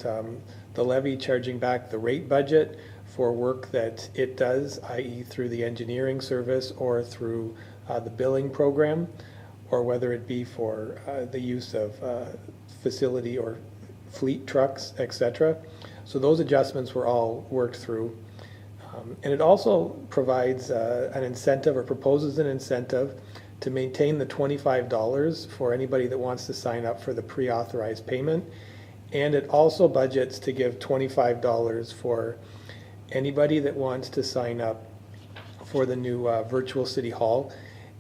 the levy charging back the rate budget for work that it does, i.e. through the engineering service or through the billing program, or whether it be for the use of facility or fleet trucks, etc. So those adjustments were all worked through. And it also provides an incentive or proposes an incentive to maintain the $25 for anybody that wants to sign up for the pre-authorized payment. And it also budgets to give $25 for anybody that wants to sign up for the new virtual city hall.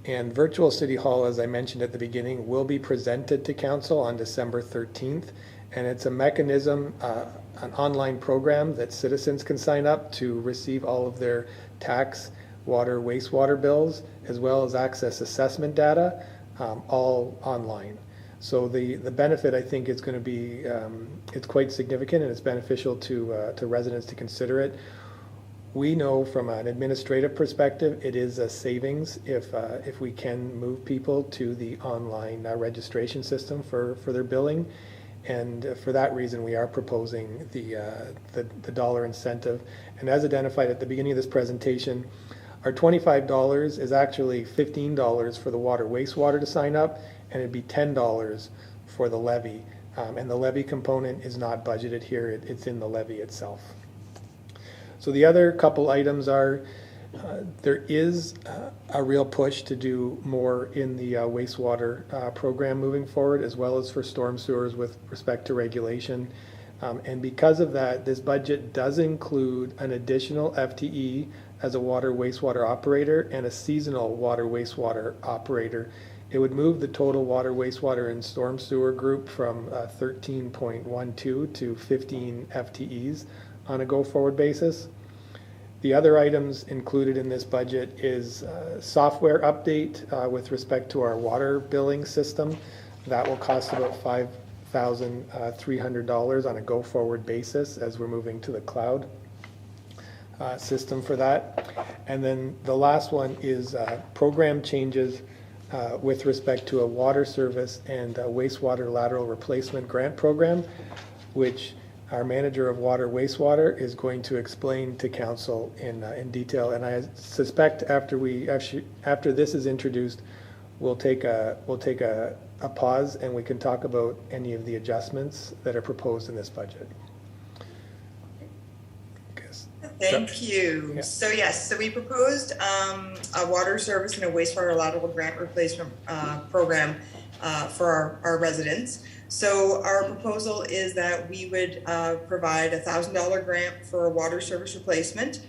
And virtual city hall, as I mentioned at the beginning, will be presented to council on December 13th. And it's a mechanism, an online program that citizens can sign up to receive all of their tax, water, wastewater bills, as well as access assessment data, all online. So the benefit, I think, is going to be, it's quite significant and it's beneficial to residents to consider it. We know from an administrative perspective, it is a savings if we can move people to the online registration system for their billing. And for that reason, we are proposing the dollar incentive. And as identified at the beginning of this presentation, our $25 is actually $15 for the water wastewater to sign up, and it'd be $10 for the levy. And the levy component is not budgeted here, it's in the levy itself. So the other couple items are, there is a real push to do more in the wastewater program moving forward, as well as for storm sewers with respect to regulation. And because of that, this budget does include an additional FTE as a water wastewater operator and a seasonal water wastewater operator. It would move the total water wastewater and storm sewer group from 13.12 to 15 FTEs on a go-forward basis. The other items included in this budget is software update with respect to our water billing system. That will cost about $5,300 on a go-forward basis as we're moving to the cloud system for that. And then the last one is program changes with respect to a water service and a wastewater lateral replacement grant program, which our manager of water wastewater is going to explain to council in detail. And I suspect after this is introduced, we'll take a pause and we can talk about any of the adjustments that are proposed in this budget. Thank you. Yeah. So yes, so we proposed a water service and a wastewater lateral grant replacement program for our residents. So our proposal is that we would provide $1,000 grant for a water service replacement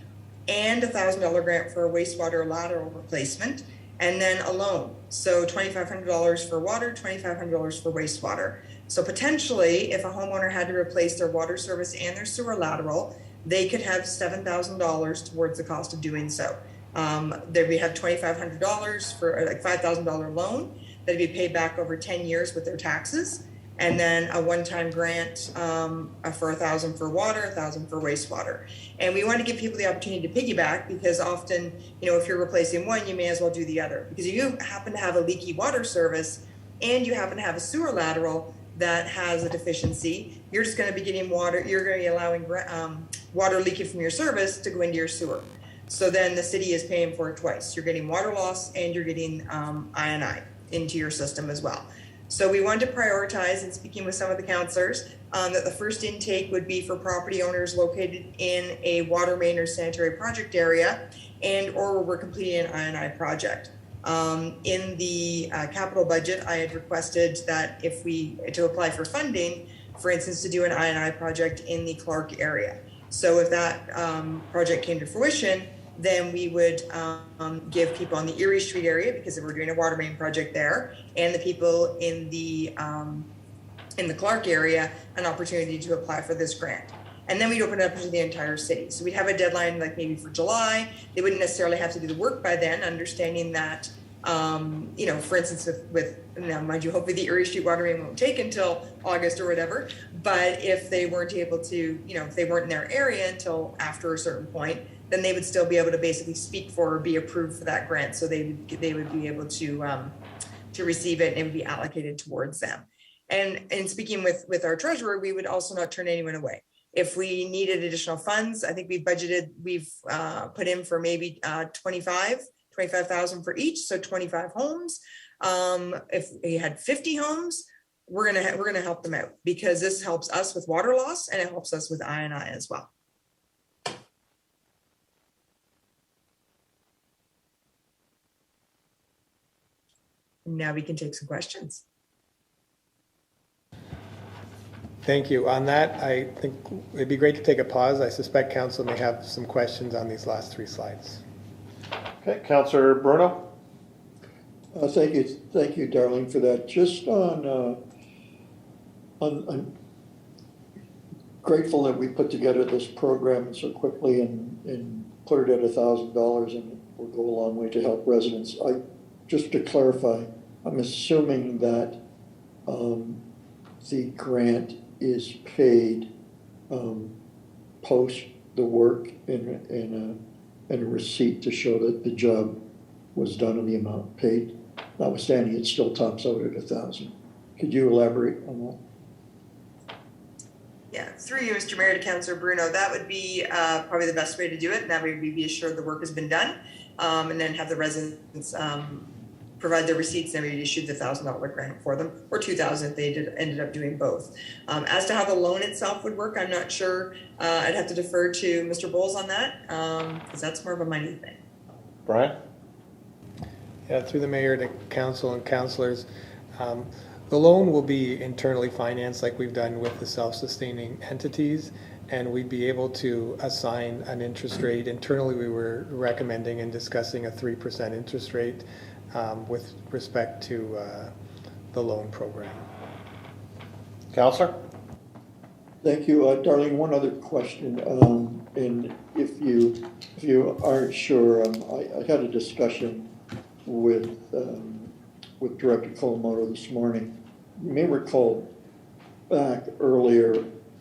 and $1,000 grant for a wastewater lateral replacement, and then a loan. So $2,500 for water, $2,500 for wastewater. So potentially, if a homeowner had to replace their water service and their sewer lateral, they could have $7,000 towards the cost of doing so. There we have $2,500 for like $5,000 loan that'd be paid back over 10 years with their taxes, and then a one-time grant for $1,000 for water, $1,000 for wastewater. And we want to give people the opportunity to piggyback, because often, you know, if you're replacing one, you may as well do the other. Because if you happen to have a leaky water service and you happen to have a sewer lateral that has a deficiency, you're just going to be getting water, you're going to be allowing water leaking from your service to go into your sewer. So then the city is paying for it twice. You're getting water loss and you're getting I&I into your system as well. So we wanted to prioritize, in speaking with some of the councillors, that the first intake would be for property owners located in a water main or sanitary project area, and or where we're completing an I&I project. In the capital budget, I had requested that to apply for funding, for instance, to do an I&I project in the Clark area. So if that project came to fruition, then we would give people on the Erie Street area, because we're doing a water main project there, and the people in the Clark area an opportunity to apply for this grant. And then we'd open it up to the entire city. So we'd have a deadline like maybe for July. They wouldn't necessarily have to do the work by then, understanding that, you know, for instance, with now, mind you, hopefully the Erie Street water main won't take until August or whatever. But if they weren't able to, you know, if they weren't in their area until after a certain point, then they would still be able to basically speak for or be approved for that grant. So they would be able to receive it, and it would be allocated towards them. And in speaking with our treasurer, we would also not turn anyone away. If we needed additional funds, I think we've put in for maybe 25,000 for each, so 25 homes. If we had 50 homes, we're gonna help them out, because this helps us with water loss and it helps us with I&I as well. Now we can take some questions. Thank you. On that, I think it'd be great to take a pause. I suspect council may have some questions on these last three slides. Okay, Councillor Bruno? Thank you, Darlene, for that. Just on grateful that we put together this program so quickly and put it at $1,000, and it will go a long way to help residents. Just to clarify, I'm assuming that the grant is paid post the work and a receipt to show that the job was done and the amount paid, notwithstanding it still tops out at $1,000. Could you elaborate on that? Yeah, through you, Mr. Mayor, to Councillor Bruno, that would be probably the best way to do it. And that way we'd be assured the work has been done, and then have the residents provide their receipts, and we issued the $1,000 grant for them, or $2,000 if they ended up doing both. As to how the loan itself would work, I'm not sure. I'd have to defer to Mr. Bowles on that, because that's more of a money thing. Brian? Yeah, through the mayor to council and councillors. The loan will be internally financed like we've done with the self-sustaining entities, and we'd be able to assign an interest rate. Internally, we were recommending and discussing a 3% interest rate with respect to the loan program. Councillor? Thank you, Darlene. One other question, and if you aren't sure, I had a discussion with Director Colborne this morning you may recall back earlier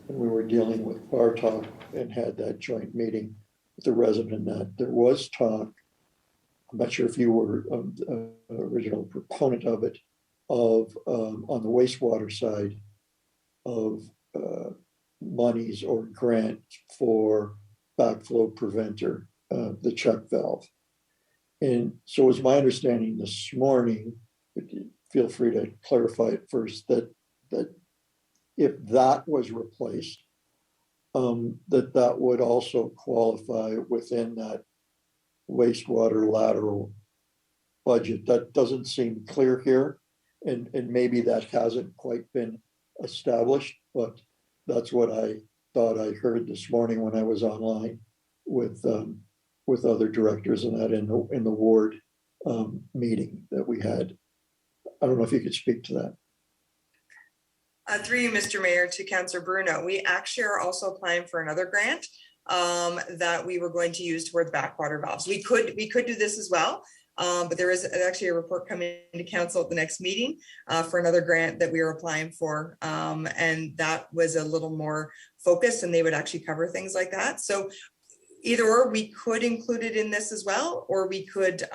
when we were dealing with Bartok and had that joint meeting with the resident, that there was talk, I'm not sure if you were an original proponent of it, of on the wastewater side of monies or grants for backflow preventer, the check valve. And so it was my understanding this morning, but feel free to clarify it first, that if that was replaced, that would also qualify within that wastewater lateral budget. That doesn't seem clear here, and maybe that hasn't quite been established, but that's what I thought I heard this morning when I was online with other directors and that in the ward meeting that we had. I don't know if you could speak to that. Through you, Mr. Mayor, to Councillor Bruno, we actually are also applying for another grant that we were going to use towards backwater valves. We could do this as well, but there is actually a report coming to council at the next meeting for another grant that we are applying for, and that was a little more focused, and they would actually cover things like that. So either or, we could include it in this as well, or we could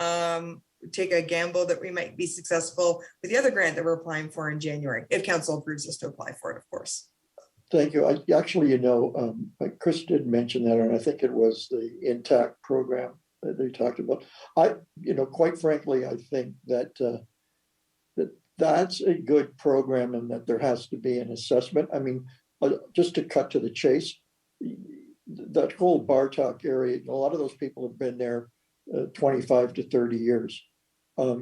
take a gamble that we might be successful with the other grant that we're applying for in January, if council approves us to apply for it, of course. Thank you. I actually, Chris did mention that, and I think it was the Intact program that they talked about. Quite frankly, I think that that's a good program, and that there has to be an assessment. I mean, just to cut to the chase, that whole Bartok area, a lot of those people have been there 25 to 30 years.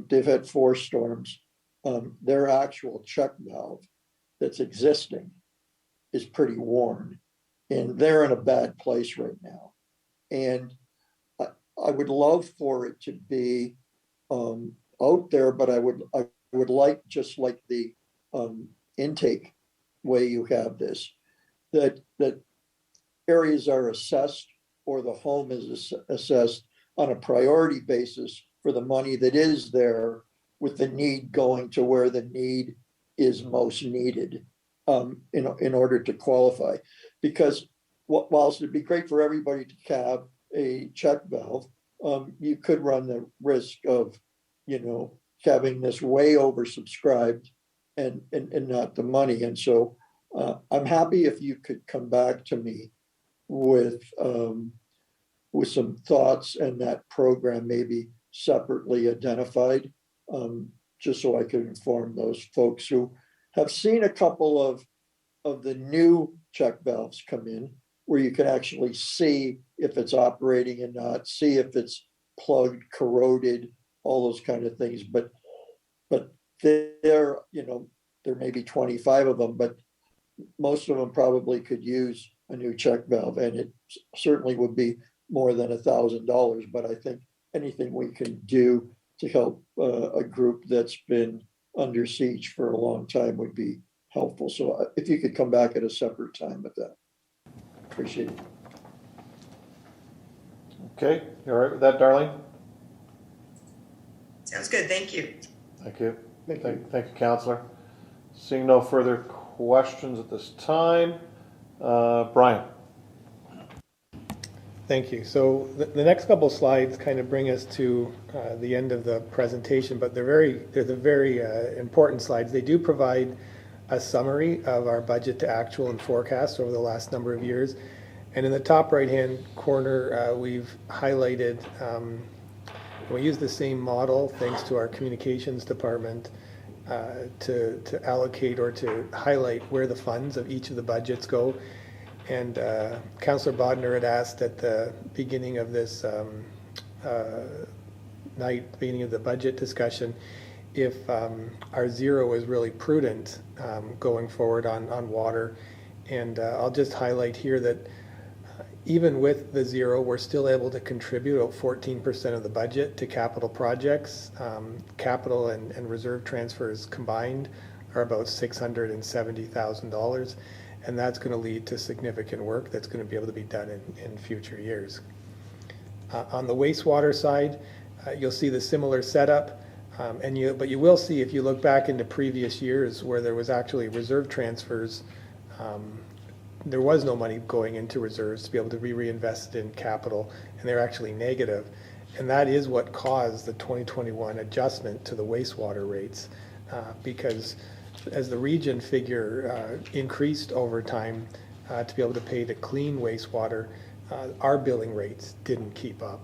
They've had 4 storms. Their actual check valve that's existing is pretty worn, and they're in a bad place right now. And I would love for it to be out there, but I would like, just like the intake way you have this, that areas are assessed, or the home is assessed on a priority basis for the money that is there, with the need going to where the need is most needed, in order to qualify. Because whilst it'd be great for everybody to have a check valve, you could run the risk of, having this way oversubscribed and not the money. And so I'm happy if you could come back to me with some thoughts, and that program maybe separately identified, just so I could inform those folks who have seen a couple of the new check valves come in, where you can actually see if it's operating and not, see if it's plugged, corroded, all those kind of things. But there may be 25 of them, but most of them probably could use a new check valve, and it certainly would be more than $1,000. But I think anything we can do to help a group that's been under siege for a long time would be helpful. So if you could come back at a separate time with that, appreciate it. Okay, you all right with that, Darlene? Sounds good, thank you. Thank you. Thank you, Councillor. Seeing no further questions at this time, Brian. Thank you. So the next couple slides kind of bring us to the end of the presentation, but they're the very important slides. They do provide a summary of our budget to actual and forecast over the last number of years. And in the top right-hand corner, we've highlighted, we use the same model thanks to our communications department to allocate or to highlight where the funds of each of the budgets go. And Councillor Bodner had asked at the beginning of this beginning of the budget discussion, if our zero is really prudent going forward on water. And I'll just highlight here that even with the zero, we're still able to contribute about 14% of the budget to capital projects. Capital and reserve transfers combined are about $670,000. And that's going to lead to significant work that's going to be able to be done in future years. On the wastewater side, you'll see the similar setup. But you will see if you look back into previous years where there was actually reserve transfers, there was no money going into reserves to be able to be reinvested in capital, and they're actually negative. And that is what caused the 2021 adjustment to the wastewater rates, because as the region figure increased over time to be able to pay to clean wastewater, our billing rates didn't keep up.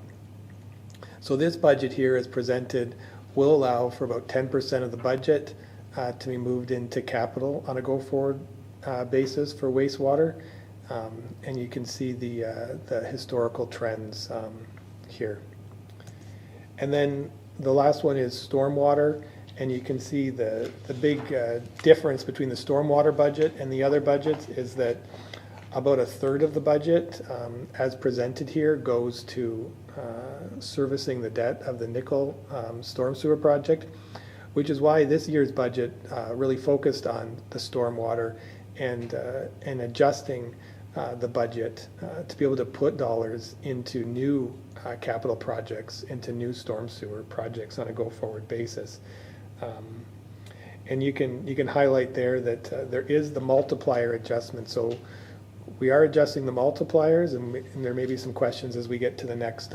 So this budget here as presented will allow for about 10% of the budget to be moved into capital on a go-forward basis for wastewater. And you can see the historical trends here. And then the last one is stormwater, and you can see the big difference between the stormwater budget and the other budgets is that about a third of the budget, as presented here, goes to servicing the debt of the Nickel storm sewer project, which is why this year's budget really focused on the stormwater and adjusting the budget to be able to put dollars into new capital projects, into new storm sewer projects on a go-forward basis. And you can highlight there that there is the multiplier adjustment. So we are adjusting the multipliers, and there may be some questions as we get to the next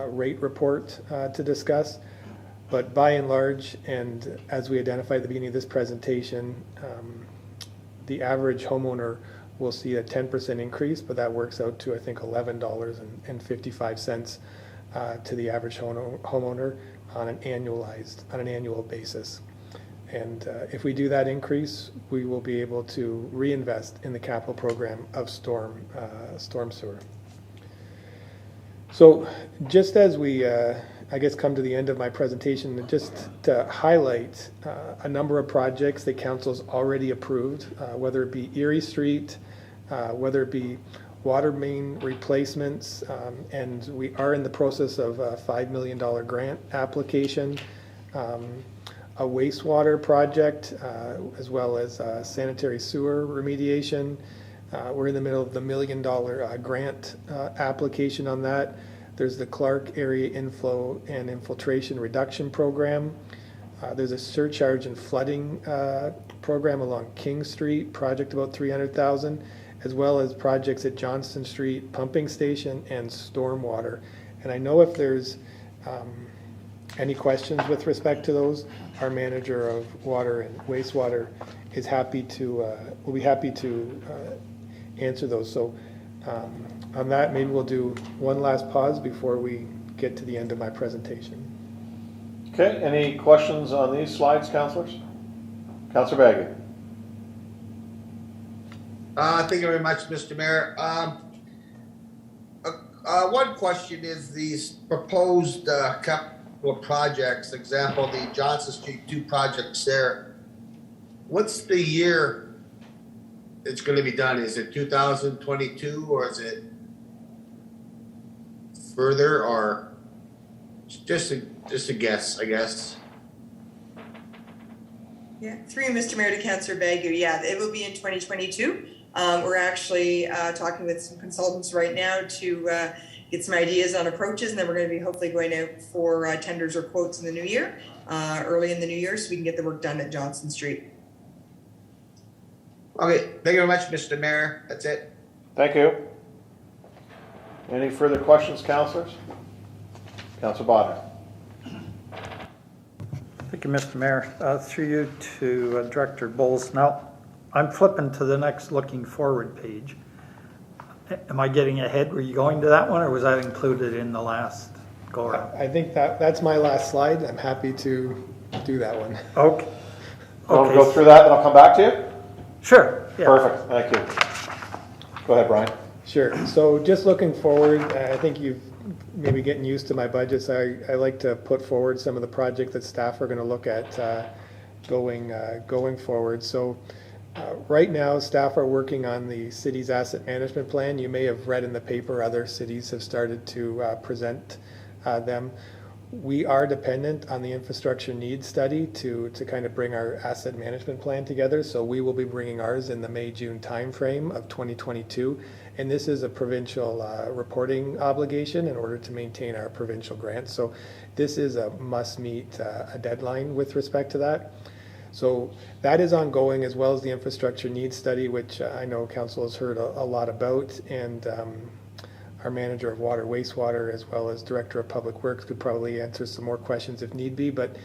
rate report to discuss. But by and large, and as we identified at the beginning of this presentation, the average homeowner will see a 10% increase, but that works out to, I think, $11.55 to the average homeowner on an annual basis. And if we do that increase, we will be able to reinvest in the capital program of storm sewer. So just as we, I guess, come to the end of my presentation, just to highlight a number of projects that Council's already approved, whether it be Erie Street, whether it be water main replacements, and we are in the process of a $5 million grant application, a wastewater project, as well as sanitary sewer remediation. We're in the middle of the $1 million grant application on that. There's the Clark Area Inflow and Infiltration Reduction Program. There's a surcharge and flooding program along King Street, project about $300,000, as well as projects at Johnston Street, pumping station, and stormwater. And I know if there's any questions with respect to those, our manager of water and wastewater is happy to, will be happy to answer those. So on that, maybe we'll do one last pause before we get to the end of my presentation. Okay, any questions on these slides, councillors? Councillor Baggy. Thank you very much, Mr. Mayor. One question is these proposed capital projects, example, the Johnson Street 2 projects there. What's the year it's going to be done? Is it 2022 or is it further, or just a guess, I guess? Yeah, through Mr. Mayor to Councillor Bagu, yeah, it will be in 2022. We're actually talking with some consultants right now to get some ideas on approaches, and then we're going to be hopefully going out for tenders or quotes in the new year, early in the new year, so we can get the work done at Johnson Street. Okay, thank you very much, Mr. Mayor. That's it. Thank you. Any further questions, councillors? Councillor Bodnar. Thank you, Mr. Mayor. Through you to Director Bowles. Now, I'm flipping to the next looking forward page. Am I getting ahead? Were you going to that one, or was that included in the last go around? I think that's my last slide. I'm happy to do that one. Okay. Want to go through that and I'll come back to you? Sure. Yeah. Perfect, thank you. Go ahead, Brian. Sure. So just looking forward, I think you've maybe getting used to my budgets. I like to put forward some of the projects that staff are going to look at going forward. So right now, staff are working on the city's asset management plan. You may have read in the paper other cities have started to present them. We are dependent on the infrastructure needs study to kind of bring our asset management plan together. So we will be bringing ours in the May-June timeframe of 2022. And this is a provincial reporting obligation in order to maintain our provincial grants. So this is a must-meet a deadline with respect to that. So that is ongoing, as well as the infrastructure needs study, which I know council has heard a lot about, and our manager of water, wastewater, as well as director of public works could probably answer some more questions if need be, but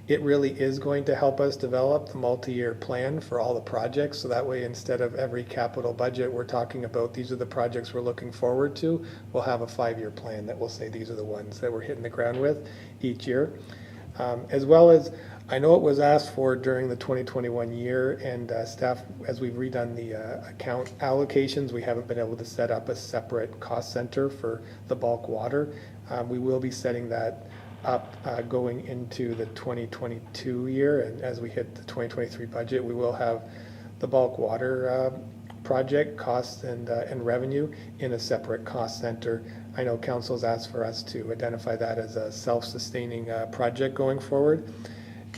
it really is going to help us develop the multi-year plan for all the projects. So that way, instead of every capital budget we're talking about, these are the projects we're looking forward to, we'll have a 5-year plan that will say these are the ones that we're hitting the ground with each year. As well as, I know it was asked for during the 2021 year, and staff, as we've redone the account allocations, we haven't been able to set up a separate cost center for the bulk water. We will be setting that up going into the 2022 year, and as we hit the 2023 budget, we will have the bulk water project costs and revenue in a separate cost center. I know council's asked for us to identify that as a self-sustaining project going forward.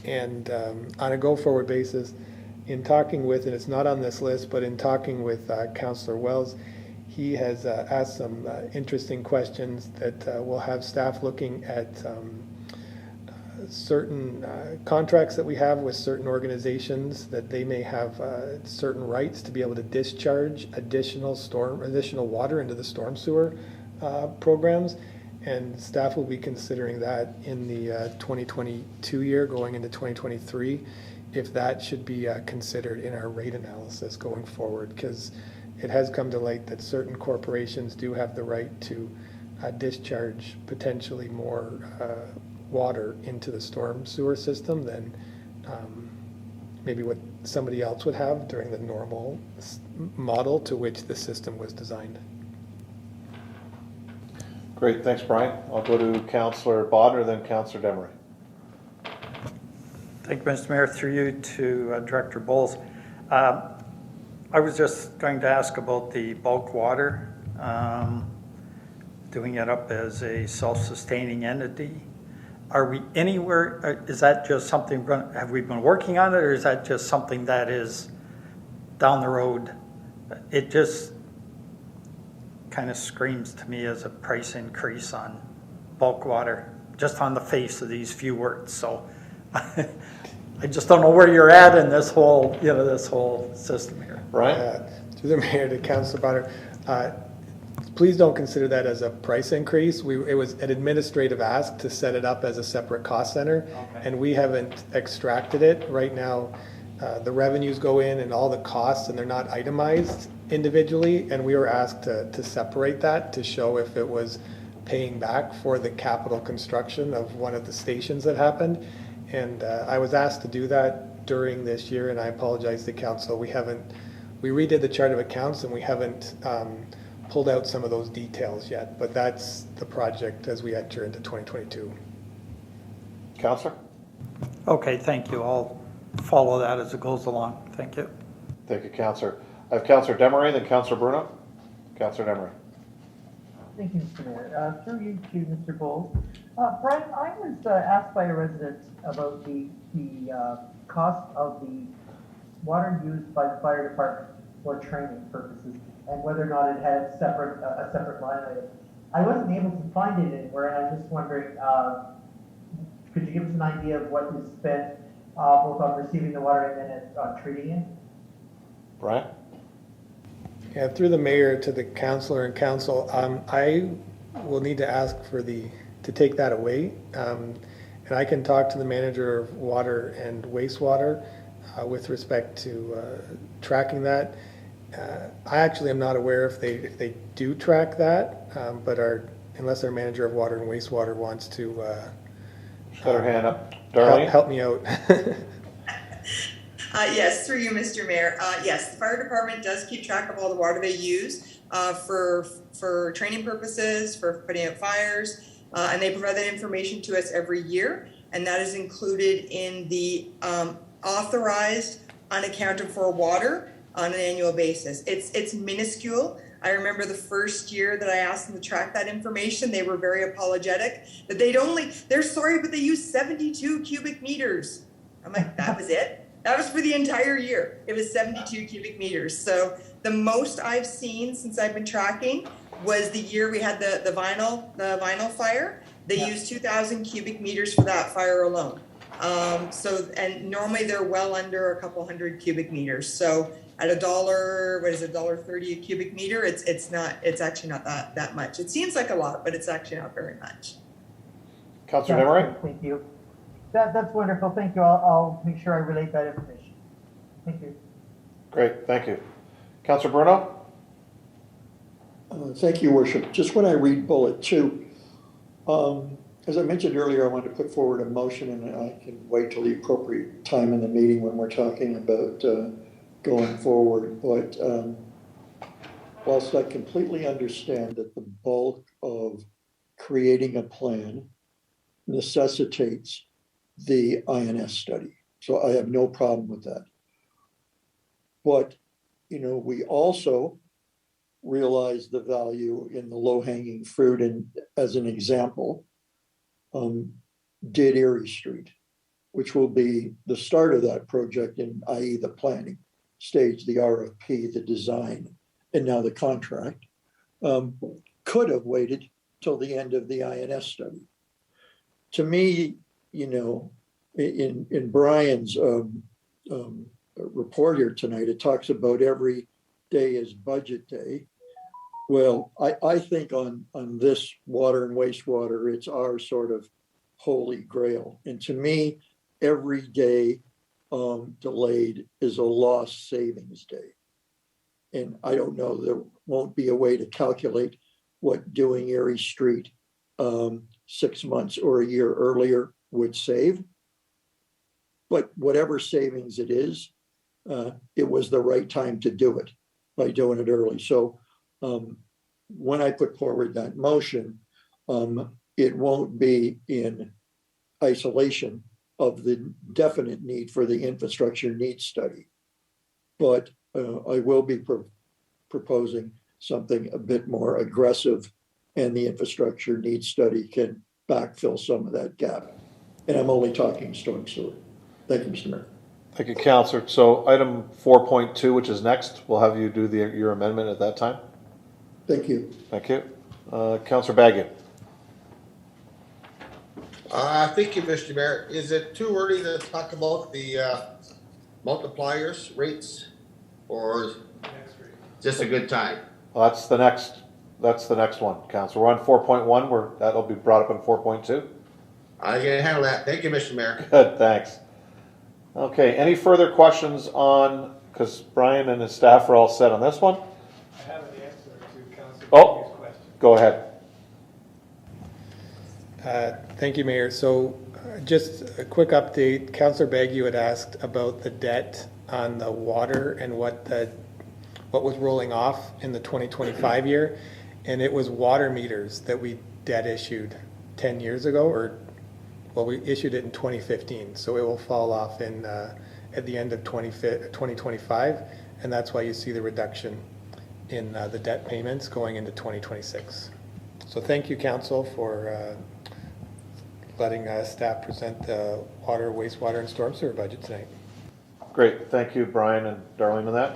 And on a go-forward basis, in talking with, and it's not on this list, but in talking with Councillor Wells, he has asked some interesting questions that will have staff looking at certain contracts that we have with certain organizations, that they may have certain rights to be able to discharge additional water into the storm sewer programs. And staff will be considering that in the 2022 year going into 2023, if that should be considered in our rate analysis going forward, because it has come to light that certain corporations do have the right to discharge potentially more water into the storm sewer system than maybe what somebody else would have during the normal model to which the system was designed. Great, thanks, Brian. I'll go to Councillor Bodnar, then Councillor Demery. Thank you, Mr. Mayor. Through you to Director Bowles. I was just going to ask about the bulk water, doing it up as a self-sustaining entity. Are we anywhere, is that just something, have we been working on it, or is that just something that is down the road? It just kind of screams to me as a price increase on bulk water, just on the face of these few words. So I just don't know where you're at in this whole, this whole system here. Brian? Through the mayor to Councillor Bonner, please don't consider that as a price increase. It was an administrative ask to set it up as a separate cost center, and we haven't extracted it. Right now, the revenues go in and all the costs, and they're not itemized individually, and we were asked to separate that to show if it was paying back for the capital construction of one of the stations that happened. And I was asked to do that during this year, and I apologize to council. We redid the chart of accounts, and we haven't pulled out some of those details yet, but that's the project as we enter into 2022. Councillor? Okay, thank you. I'll follow that as it goes along. Thank you. Thank you, Councillor. I have Councillor Demery, then Councillor Bruno. Councillor Demery. Thank you, Mr. Mayor. Through you to Mr. Bowles. Brian, I was asked by a resident about the cost of the water used by the fire department for training purposes, and whether or not it had a separate line item. I wasn't able to find it anywhere, and I'm just wondering, could you give us an idea of what is spent both on receiving the water and then on treating it? Brian? Yeah, through the mayor to the councillor and council, I will need to ask to take that away, and I can talk to the manager of water and wastewater with respect to tracking that. I actually am not aware if they do track that, but unless our manager of water and wastewater wants to Got her hand up. Darlene? help me out. Yes, through you, Mr. Mayor. Yes, the fire department does keep track of all the water they use for training purposes, for putting out fires, and they provide that information to us every year, and that is included in the authorized unaccounted for water on an annual basis. It's minuscule. I remember the first year that I asked them to track that information, they were very apologetic that they're sorry, but they used 72 cubic meters. I'm like, that was it? That was for the entire year. It was 72 cubic meters. So The most I've seen since I've been tracking was the year we had the vinyl fire. They used 2,000 cubic meters for that fire alone. And normally they're well under a couple hundred cubic meters. So at $1.30 a cubic meter, it's actually not that much. It seems like a lot, but it's actually not very much. Councillor That's Demery? great, thank you. That's wonderful, thank you. I'll make sure I relate that information. Thank you. Great, thank you. Councillor Bruno? Thank you, Worship. Just when I read bullet 2, as I mentioned earlier, I wanted to put forward a motion, and I can wait till the appropriate time in the meeting when we're talking about going forward. But whilst I completely understand that the bulk of creating a plan necessitates the INS study, so I have no problem with that. But, we also realize the value in the low-hanging fruit, and as an example, did Erie Street, which will be the start of that project, i.e. the planning stage, the RFP, the design, and now the contract, could have waited till the end of the INS study. To me, in Brian's report here tonight, it talks about every day is budget day. Well, I think on this water and wastewater, it's our sort of holy grail. And to me, every day delayed is a lost savings day. And I don't know, there won't be a way to calculate what doing Erie Street 6 months or a year earlier would save. But whatever savings it is, it was the right time to do it by doing it early. So when I put forward that motion, it won't be in isolation of the definite need for the infrastructure needs study. But I will be proposing something a bit more aggressive, and the infrastructure needs study can backfill some of that gap. And I'm only talking storm sewer. Thank you, Mr. Mayor. Thank you, Councillor. So item 4.2, which is next, we'll have you do your amendment at that time. Thank you. Thank you. Councillor Baggett. Thank you, Mr. Mayor. Is it too early to talk about the multipliers rates, or just a good time? Well, that's the next one, Councillor. We're on 4.1, that'll be brought up in 4.2. I can handle that. Thank you, Mr. Mayor. Good, thanks. Okay, any further questions because Brian and his staff are all set on this one? I have an answer to Councillor Oh, question. go ahead. Thank you, Mayor. So just a quick update. Councillor Baggio had asked about the debt on the water and what was rolling off in the 2025 year. And it was water meters that we debt issued 10 years ago, we issued it in 2015. So it will fall off at the end of 2025. And that's why you see the reduction in the debt payments going into 2026. So thank you, Council, for letting staff present the water, wastewater, and storm sewer budget tonight. Great, thank you, Brian and Darlene, on that.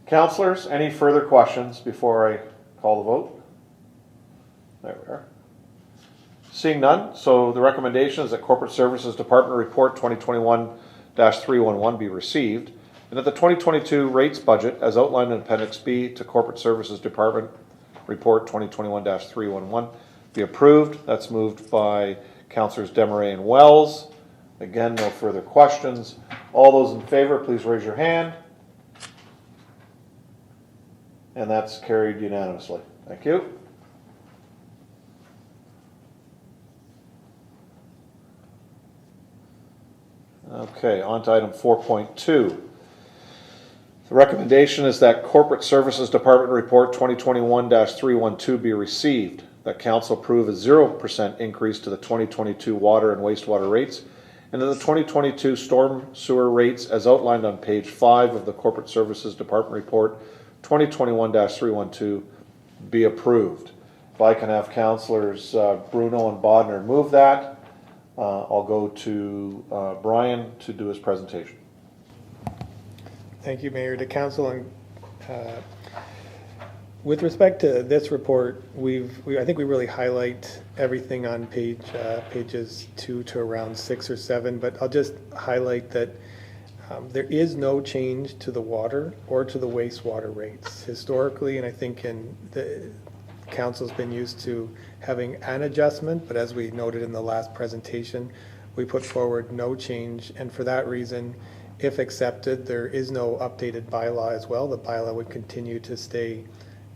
Councillors, any further questions before I call the vote? There we are. Seeing none, so the recommendation is that Corporate Services Department Report 2021-311 be received, and that the 2022 rates budget, as outlined in Appendix B to Corporate Services Department Report 2021-311, be approved. That's moved by Councillors Demeray and Wells. Again, no further questions. All those in favor, please raise your hand. And that's carried unanimously. Thank you. Okay, on to item 4.2. The recommendation is that Corporate Services Department Report 2021-312 be received, that Council approve a 0% increase to the 2022 water and wastewater rates, and that the 2022 storm sewer rates, as outlined on page 5 of the Corporate Services Department Report 2021-312, be approved. If I can have Councillors Bruno and Bodner move that, I'll go to Brian to do his presentation. Thank you, Mayor. To Council With respect to this report, I think we really highlight everything on pages 2 to around 6 or 7, but I'll just highlight that there is no change to the water or to the wastewater rates. Historically, and I think in the council's been used to having an adjustment, but as we noted in the last presentation, we put forward no change, and for that reason, if accepted, there is no updated bylaw as well. The bylaw would continue to stay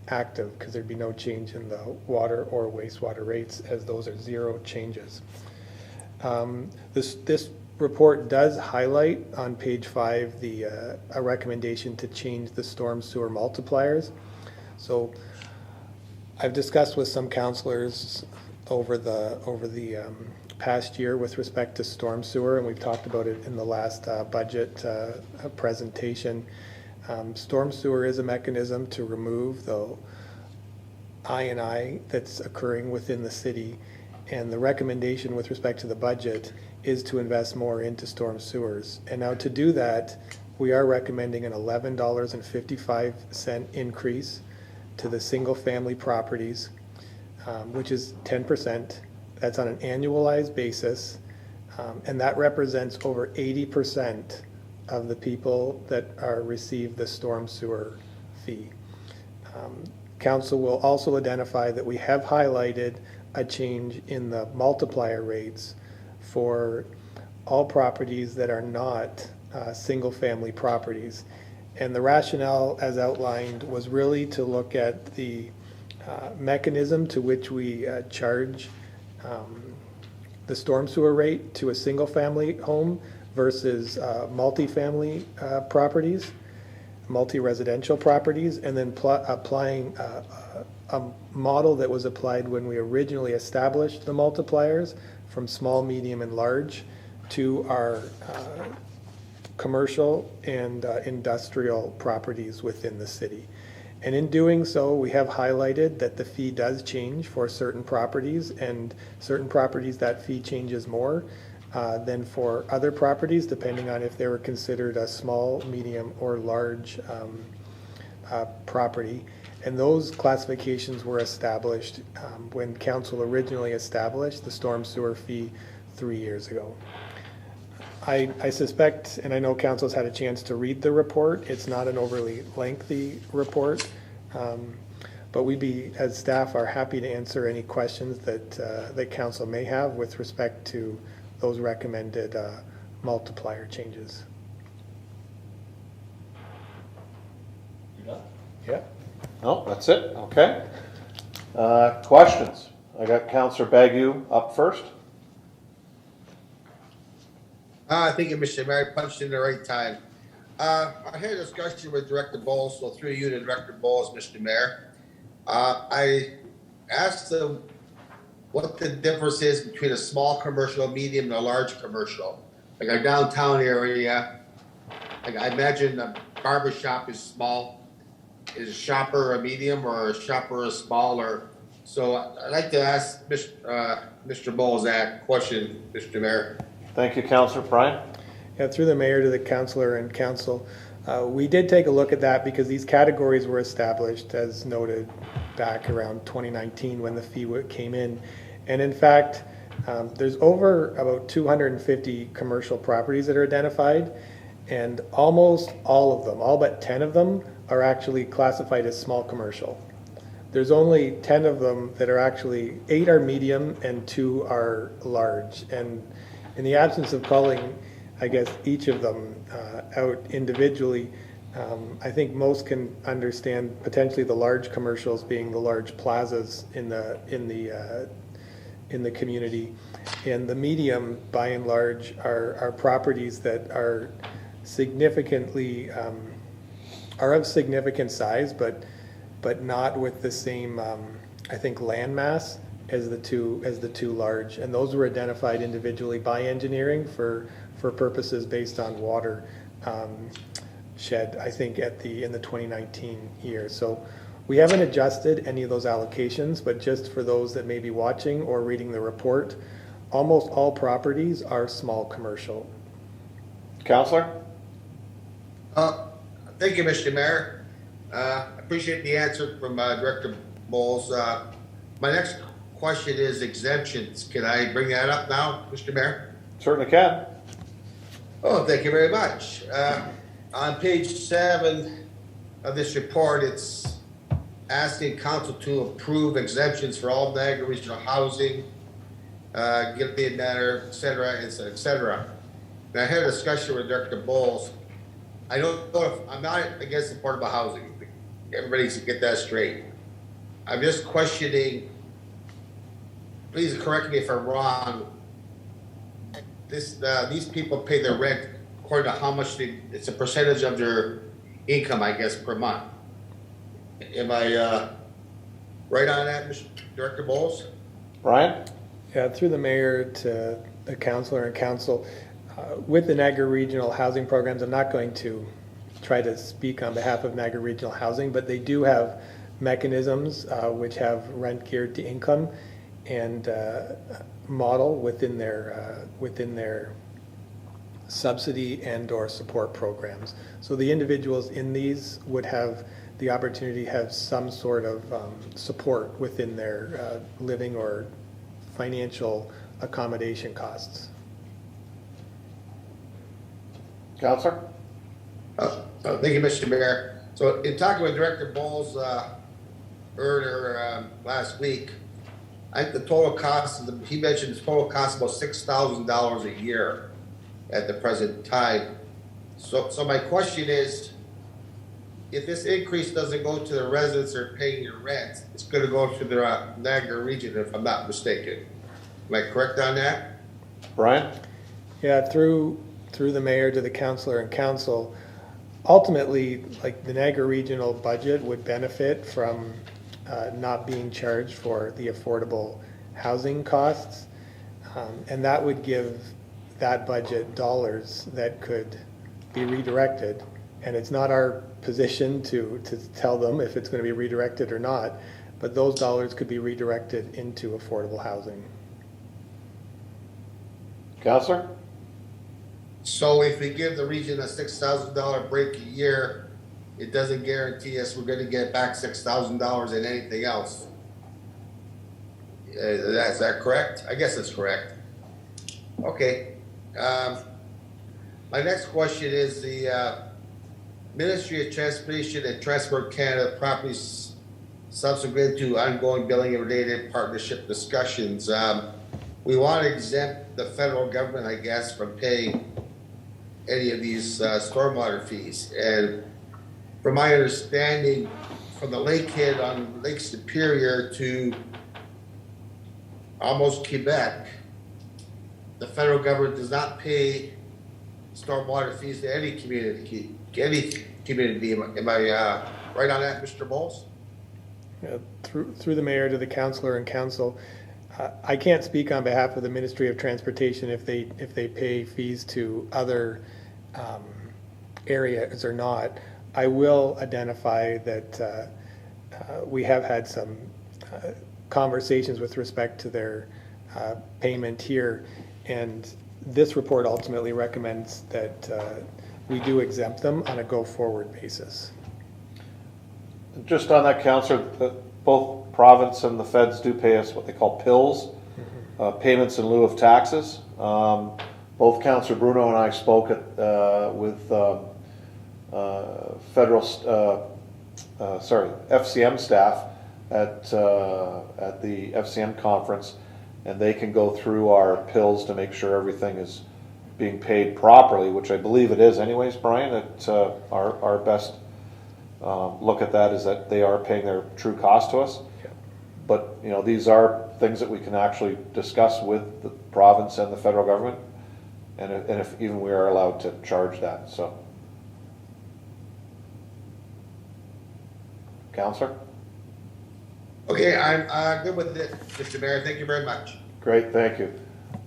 active because there'd be no change in the water or wastewater rates, as those are zero changes. This report does highlight on page 5 a recommendation to change the storm sewer multipliers. So I've discussed with some councillors over the past year with respect to storm sewer, and we've talked about it in the last budget presentation. Storm sewer is a mechanism to remove the I&I that's occurring within the city, and the recommendation with respect to the budget is to invest more into storm sewers. And now to do that, we are recommending an $11.55 increase to the single-family properties, which is 10%. That's on an annualized basis, and that represents over 80% of the people that receive the storm sewer fee. Council will also identify that we have highlighted a change in the multiplier rates for all properties that are not single-family properties. And the rationale, as outlined, was really to look at the mechanism to which we charge the storm sewer rate to a single-family home versus multifamily properties, multi-residential properties, and then applying a model that was applied when we originally established the multipliers from small, medium, and large to our commercial and industrial properties within the city. And in doing so, we have highlighted that the fee does change for certain properties, and certain properties that fee changes more than for other properties, depending on if they were considered a small, medium, or large property. And those classifications were established when council originally established the storm sewer fee 3 years ago. I suspect, and I know council's had a chance to read the report, it's not an overly lengthy report, but as staff, are happy to answer any questions that council may have with respect to those recommended multiplier changes. Yeah. No, that's it, okay. Questions? I got Councillor Bagu up first. Thank you, Mr. Mayor. Punched in the right time. I had a discussion with Director Bowles, so through you to Director Bowles, Mr. Mayor. I asked them what the difference is between a small commercial, medium, and a large commercial. Like our downtown area, like I imagine a barber shop is small. Is a shopper a medium or a shopper a smaller? So I'd like to ask Mr. Bowles that question, Mr. Mayor. Thank you, Councillor Brian. Yeah, through the mayor to the councillor and council. We did take a look at that because these categories were established, as noted, back around 2019 when the fee came in. And in fact, there's over about 250 commercial properties that are identified, and almost all of them, all but 10 of them, are actually classified as small commercial. There's only 10 of them that are actually, 8 are medium and 2 are large. And in the absence of calling, I guess, each of them out individually, I think most can understand potentially the large commercials being the large plazas in the community, and the medium, by and large, are properties that are significantly are of significant size, but not with the same, I think, land mass as the two large, and those were identified individually by engineering for purposes based on water shed, I think, in the 2019 year. So we haven't adjusted any of those allocations, but just for those that may be watching or reading the report, almost all properties are small commercial. Councillor? Thank you, Mr. Mayor. Appreciate the answer from Director Bowles. My next question is exemptions. Can I bring that up now, Mr. Mayor? Certainly can. Oh, thank you very much. On page 7 of this report, it's asking council to approve exemptions for all Niagara regional housing, Gilpin Manor, et cetera, et cetera. And I had a discussion with Director Bowles. I don't know if, I'm not against affordable housing. Everybody should get that straight. I'm just questioning, please correct me if I'm wrong, these people pay their rent according to how much it's a percentage of their income, I guess, per month. Am I right on that, Mr. Director Bowles? Brian? Yeah, through the mayor to the councilor and council, with the Niagara Regional Housing Programs, I'm not going to try to speak on behalf of Niagara Regional Housing, but they do have mechanisms which have rent geared to income and model within their subsidy and or support programs. So the individuals in these would have the opportunity to have some sort of support within their living or financial accommodation costs. Counselor? Thank you, Mr. Mayor. So in talking with Director Bowles earlier last week, I think the total cost, he mentioned the total cost about $6,000 a year at the present time. So my question is, if this increase doesn't go to the residents that are paying your rent, it's going to go to the Niagara region, if I'm not mistaken. Am I correct on that? Brian? Yeah, through the mayor to the councilor and council, ultimately, like the Niagara Regional budget would benefit from not being charged for the affordable housing costs. And that would give that budget dollars that could be redirected. And it's not our position to tell them if it's going to be redirected or not, but those dollars could be redirected into affordable housing. Counselor? So if we give the region a $6,000 break a year, it doesn't guarantee us we're going to get back $6,000 in anything else. Is that correct? I guess that's correct. Okay. My next question is the Ministry of Transportation and Transport Canada properties subsequent to ongoing billing and related partnership discussions. We want to exempt the federal government, I guess, from paying any of these stormwater fees. And from my understanding, from the lakehead on Lake Superior to almost Quebec, the federal government does not pay stormwater fees to any community. Am I right on that, Mr. Bowles? Through the mayor to the councilor and council, I can't speak on behalf of the Ministry of Transportation if they pay fees to other areas or not. I will identify that we have had some conversations with respect to their payment here, and this report ultimately recommends that we do exempt them on a go-forward basis. Just on that, Counselor, both province and the feds do pay us what they call PILs, payments in lieu of taxes. Both Councillor Bruno and I spoke with FCM staff at the FCM conference, and they can go through our PILs to make sure everything is being paid properly, which I believe it is anyways, Brian. Our best look at that is that they are paying their true cost to us. Yeah. But these are things that we can actually discuss with the province and the federal government, and if even we are allowed to charge that. So, Councillor? Okay, I'm good with it, Mr. Mayor. Thank you very much. Great, thank you.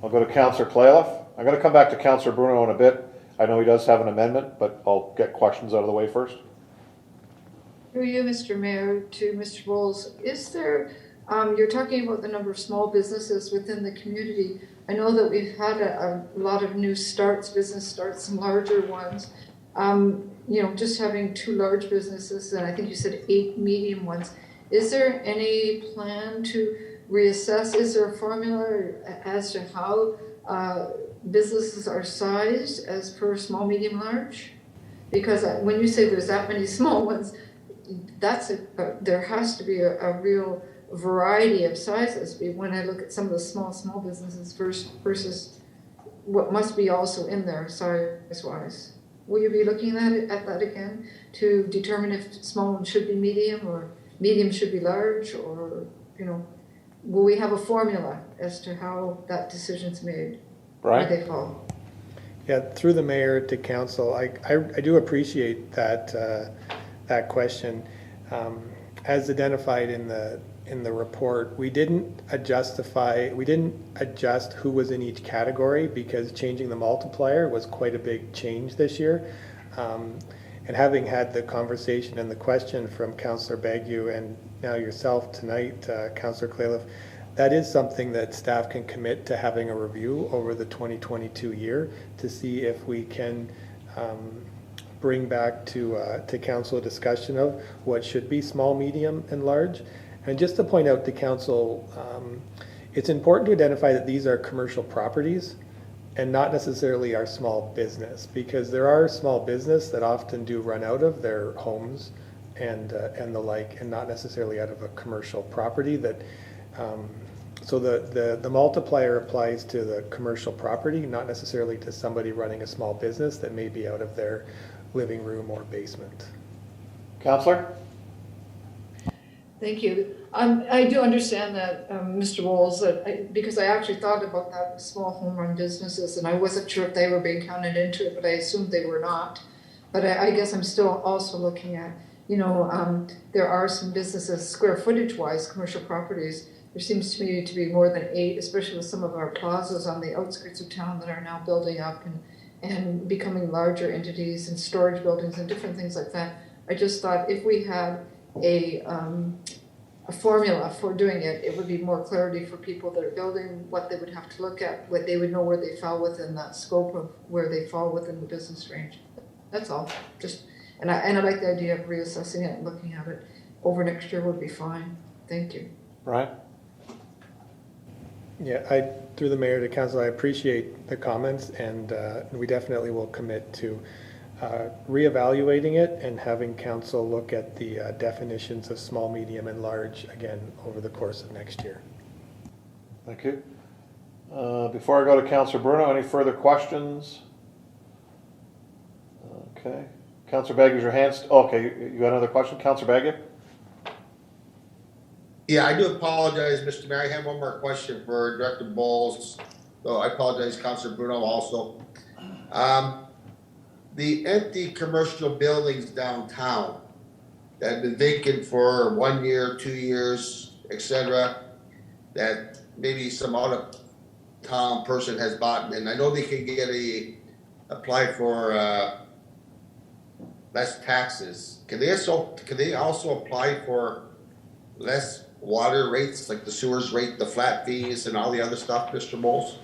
I'll go to Councillor Clayliff. I'm going to come back to Councillor Bruno in a bit. I know he does have an amendment, but I'll get questions out of the way first. Through you, Mr. Mayor, to Mr. Bowles, is there, you're talking about the number of small businesses within the community. I know that we've had a lot of new starts, business starts, some larger ones. just having 2 large businesses, and I think you said 8 medium ones, is there any plan to reassess? Is there a formula as to how businesses are sized as per small, medium, large? Because when you say there's that many small ones, there has to be a real variety of sizes. When I look at some of the small businesses versus what must be also in there size-wise. Will you be looking at that again to determine if small ones should be medium or medium should be large, or will we have a formula as to how that decision's made? Brian? Where they fall? Yeah, through the mayor to council, I do appreciate that question. As identified in the report, we didn't adjust who was in each category because changing the multiplier was quite a big change this year. And having had the conversation and the question from Councillor Bagu and now yourself tonight, Councillor Clayliff, that is something that staff can commit to having a review over the 2022 year to see if we can bring back to council a discussion of what should be small, medium, and large. And just to point out to council, it's important to identify that these are commercial properties and not necessarily our small business, because there are small business that often do run out of their homes and the like, and not necessarily out of a commercial property. That so the multiplier applies to the commercial property, not necessarily to somebody running a small business that may be out of their living room or basement. Councillor? Thank you. I do understand that, Mr. Bowles, because I actually thought about that with small home run businesses, and I wasn't sure if they were being counted into it, but I assumed they were not. But I guess I'm still also looking at, there are some businesses, square footage wise, commercial properties. There seems to me to be more than 8, especially with some of our plazas on the outskirts of town that are now building up and becoming larger entities and storage buildings and different things like that. I just thought if we had a formula for doing it, it would be more clarity for people that are building, what they would have to look at, what they would know where they fall within that scope of where they fall within the business range. That's all. And I like the idea of reassessing it and looking at it over next year would be fine. Thank you. Brian? Yeah, through the mayor to council, I appreciate the comments, and we definitely will commit to reevaluating it and having council look at the definitions of small, medium, and large again over the course of next year. Thank you. Before I go to Councillor Bruno, any further questions? Okay. Councillor Bagu, your hands. Okay, you got another question? Councillor Bagu? Yeah, I do apologize, Mr. Mayor. I have one more question for Director Bowles. So I apologize, Councillor Bruno also. The empty commercial buildings downtown that have been vacant for 1 year, 2 years, etc., that maybe some out-of-town person has bought, and I know they can apply for less taxes. Can they also apply for less water rates, like the sewers rate, the flat fees, and all the other stuff, Mr. Bowles?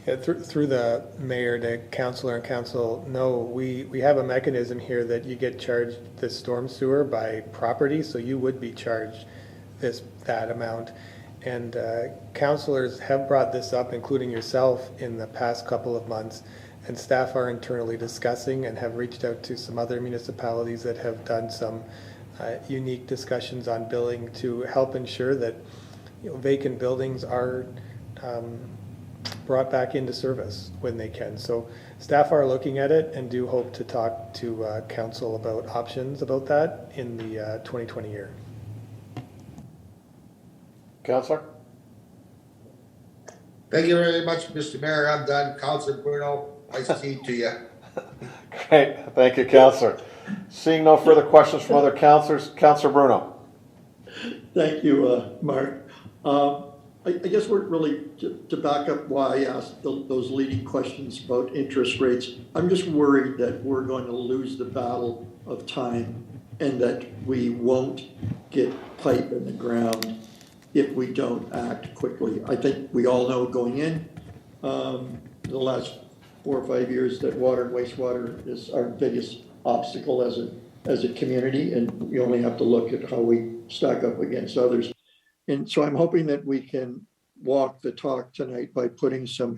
Yeah, through the mayor to councilor and council, no, we have a mechanism here that you get charged the storm sewer by property, so you would be charged that amount. And councilors have brought this up, including yourself, in the past couple of months, and staff are internally discussing and have reached out to some other municipalities that have done some unique discussions on billing to help ensure that vacant buildings are brought back into service when they can. So staff are looking at it and do hope to talk to council about options about that in the 2020 year. Councillor? Thank you very much, Mr. Mayor. I'm done. Councillor Bruno, nice to see you. Great, thank you, Councillor. Seeing no further questions from other councillors, Councillor Bruno. Thank you, Mark. I guess we're really, to back up why I asked those leading questions about interest rates, I'm just worried that we're going to lose the battle of time and that we won't get pipe in the ground if we don't act quickly. I think we all know going in the last 4 or 5 years that water and wastewater is our biggest obstacle as a community, and we only have to look at how we stack up against others. And so I'm hoping that we can walk the talk tonight by putting some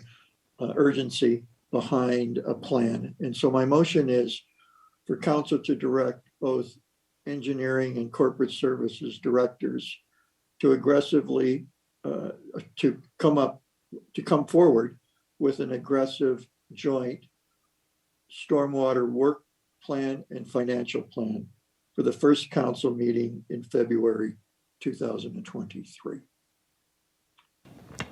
urgency behind a plan. And so my motion is for council to direct both engineering and corporate services directors to aggressively to come forward with an aggressive joint stormwater work plan and financial plan for the first council meeting in February 2023.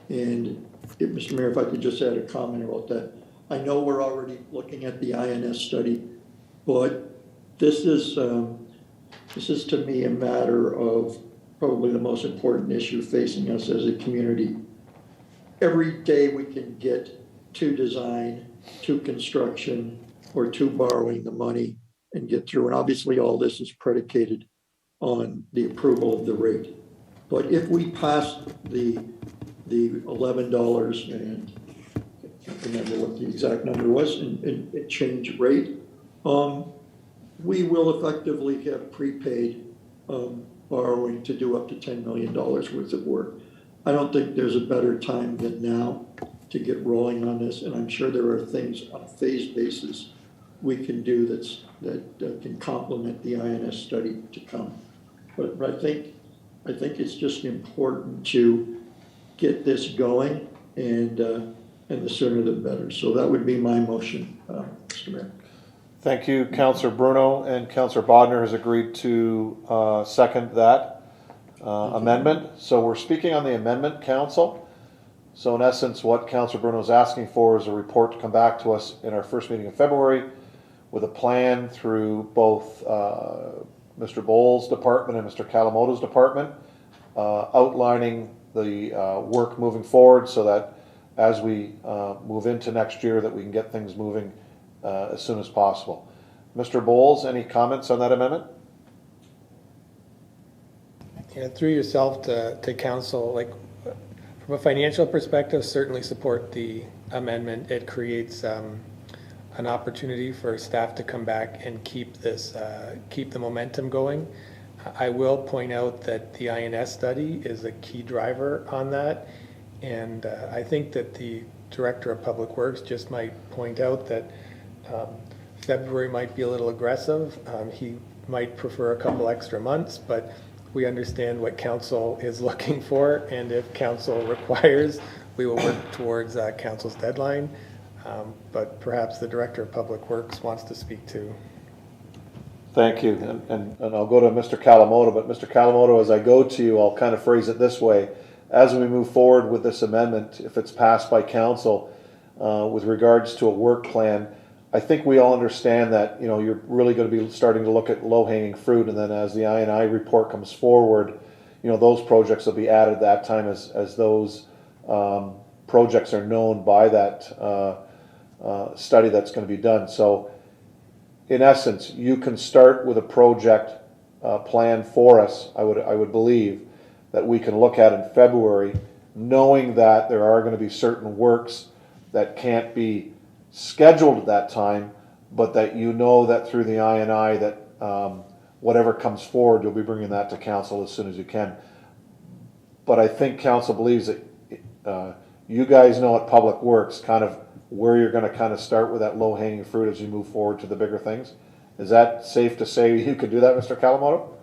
And Mr. Mayor, if I could just add a comment about that. I know we're already looking at the INS study, but this is to me a matter of probably the most important issue facing us as a community. Every day we can get to design, to construction, or to borrowing the money and get through. And obviously all this is predicated on the approval of the rate. But if we pass the $11 and I can't remember what the exact number was and change rate, we will effectively have prepaid borrowing to do up to $10 million worth of work. I don't think there's a better time than now to get rolling on this, and I'm sure there are things on a phased basis we can do that can complement the INS study to come. But I think it's just important to get this going, and the sooner the better. So that would be my motion, Mr. Mayor. Thank you, Councillor Bruno, and Councillor Bodnar has agreed to second that amendment. So we're speaking on the amendment, Council. So in essence, what Councillor Bruno is asking for is a report to come back to us in our first meeting in February with a plan through both Mr. Bowles' department and Mr. Kalamoto's department, outlining the work moving forward so that as we move into next year that we can get things moving as soon as possible. Mr. Bowles, any comments on that amendment? Yeah, through yourself to council, like from a financial perspective, certainly support the amendment. It creates an opportunity for staff to come back and keep the momentum going. I will point out that the INS study is a key driver on that, and I think that the Director of Public Works just might point out that February might be a little aggressive. He might prefer a couple extra months, but we understand what council is looking for, and if council requires, we will work towards council's deadline. But perhaps the Director of Public Works wants to speak to. Thank you, and I'll go to Mr. Kalamoto, but Mr. Kalamoto, as I go to you, I'll kind of phrase it this way. As we move forward with this amendment, if it's passed by council with regards to a work plan, I think we all understand that, you know, you're really going to be starting to look at low-hanging fruit, and then as the I&I report comes forward, you know, those projects will be added that time as those projects are known by that study that's going to be done. So in essence, you can start with a project plan for us, I would believe, that we can look at in February, knowing that there are going to be certain works that can't be scheduled at that time, but that you know that through the I&I that whatever comes forward, you'll be bringing that to council as soon as you can. But I think council believes that you guys know at Public Works kind of where you're going to kind of start with that low-hanging fruit as you move forward to the bigger things. Is that safe to say you could do that, Mr. Kalamoto?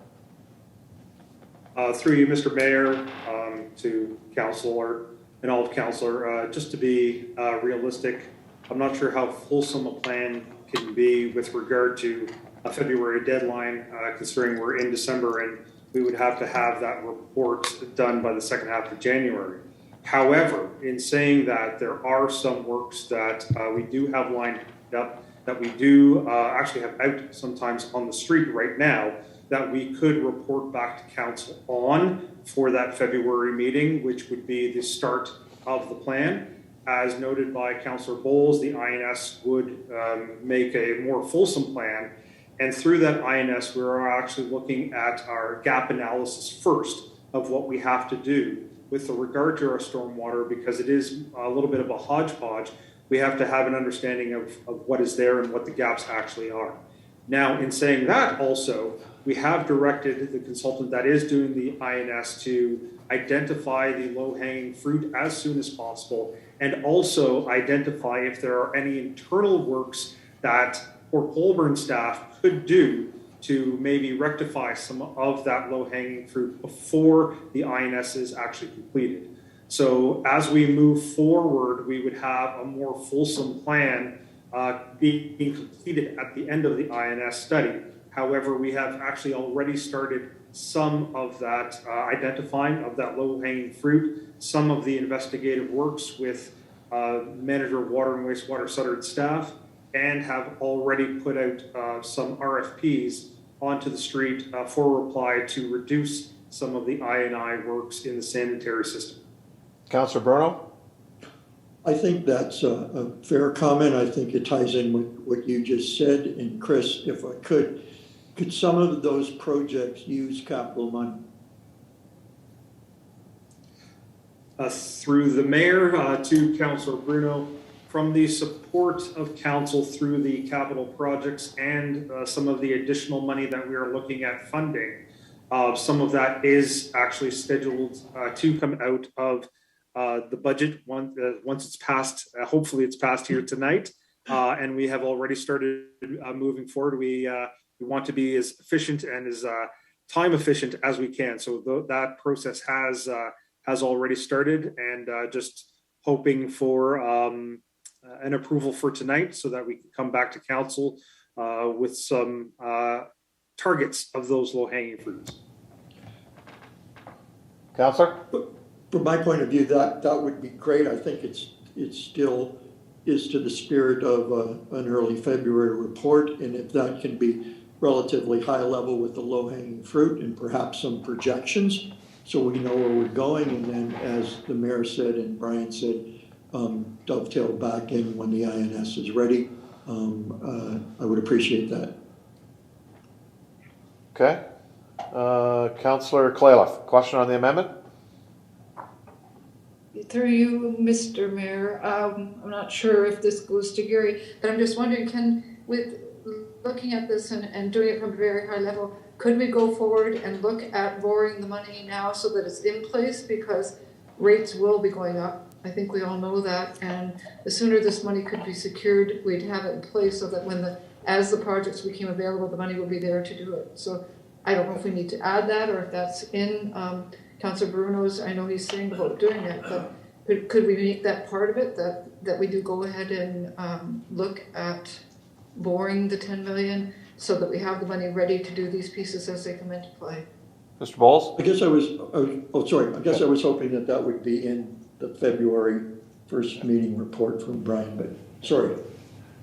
Through you, Mr. Mayor, to Councilor and all of Councilor, just to be realistic, I'm not sure how fulsome a plan can be with regard to a February deadline, considering we're in December and we would have to have that report done by the second half of January. However, in saying that, there are some works that we do have lined up that we do actually have out sometimes on the street right now that we could report back to council on for that February meeting, which would be the start of the plan. As noted by Councillor Bowles, the INS would make a more fulsome plan. And through that INS, we're actually looking at our gap analysis first of what we have to do with regard to our stormwater, because it is a little bit of a hodgepodge we have to have an understanding of what is there and what the gaps actually are. Now, in saying that also, we have directed the consultant that is doing the INS to identify the low-hanging fruit as soon as possible, and also identify if there are any internal works that Port Colborne staff could do to maybe rectify some of that low-hanging fruit before the INS is actually completed. So as we move forward, we would have a more fulsome plan being completed at the end of the INS study. However, we have actually already started some of that identifying of that low-hanging fruit, some of the investigative works with Manager of Water and Wastewater Southern staff, and have already put out some RFPs onto the street for reply to reduce some of the I&I works in the sanitary system. Councillor Bruno? I think that's a fair comment. I think it ties in with what you just said. And Chris, if I could some of those projects use capital money? Through the mayor to Councillor Bruno, from the support of council through the capital projects and some of the additional money that we are looking at funding, some of that is actually scheduled to come out of the budget once it's passed. Hopefully it's passed here tonight, and we have already started moving forward. We want to be as efficient and as time efficient as we can. So that process has already started, and just hoping for an approval for tonight so that we can come back to council with some targets of those low-hanging fruits. Councillor? From my point of view, that would be great. I think it still is to the spirit of an early February report, and if that can be relatively high level with the low-hanging fruit and perhaps some projections so we know where we're going, and then as the mayor said and Brian said, dovetail back in when the INS is ready. I would appreciate that. Okay. Councillor Clayliff, question on the amendment? Through you, Mr. Mayor, I'm not sure if this goes to Gary, but I'm just wondering, with looking at this and doing it from a very high level, could we go forward and look at borrowing the money now so that it's in place, because rates will be going up? I think we all know that, and the sooner this money could be secured, we'd have it in place so that as the projects became available, the money will be there to do it. So I don't know if we need to add that or if that's in Councillor Bruno's. I know he's saying about doing it, but could we make that part of it, that we do go ahead and look at borrowing the 10 million so that we have the money ready to do these pieces as they come into play? Mr. Bowles? I guess I was hoping that would be in the February 1st meeting report from Brian, but sorry.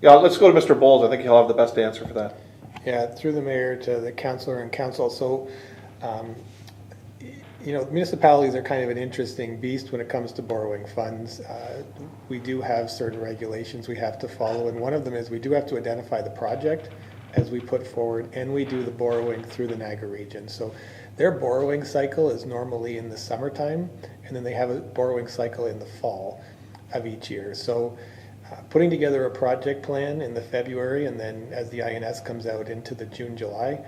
Yeah, let's go to Mr. Bowles. I think he'll have the best answer for that. Yeah, through the mayor to the councillor and council. So, municipalities are kind of an interesting beast when it comes to borrowing funds. We do have certain regulations we have to follow, and one of them is we do have to identify the project as we put forward, and we do the borrowing through the Niagara region. So their borrowing cycle is normally in the summertime, and then they have a borrowing cycle in the fall of each year. So putting together a project plan in the February, and then as the INS comes out into the June, July,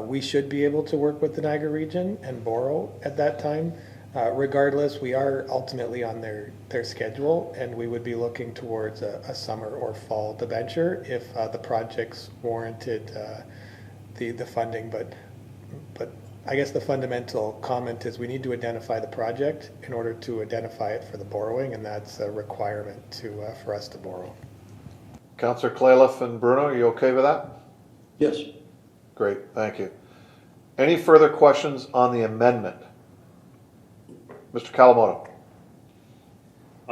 we should be able to work with the Niagara region and borrow at that time. Regardless, we are ultimately on their schedule, and we would be looking towards a summer or fall debenture if the projects warranted the funding. But I guess the fundamental comment is we need to identify the project in order to identify it for the borrowing, and that's a requirement for us to borrow. Councillor Clayliff and Bruno, are you okay with that? Yes. Great, thank you. Any further questions on the amendment? Mr. Kalamoto.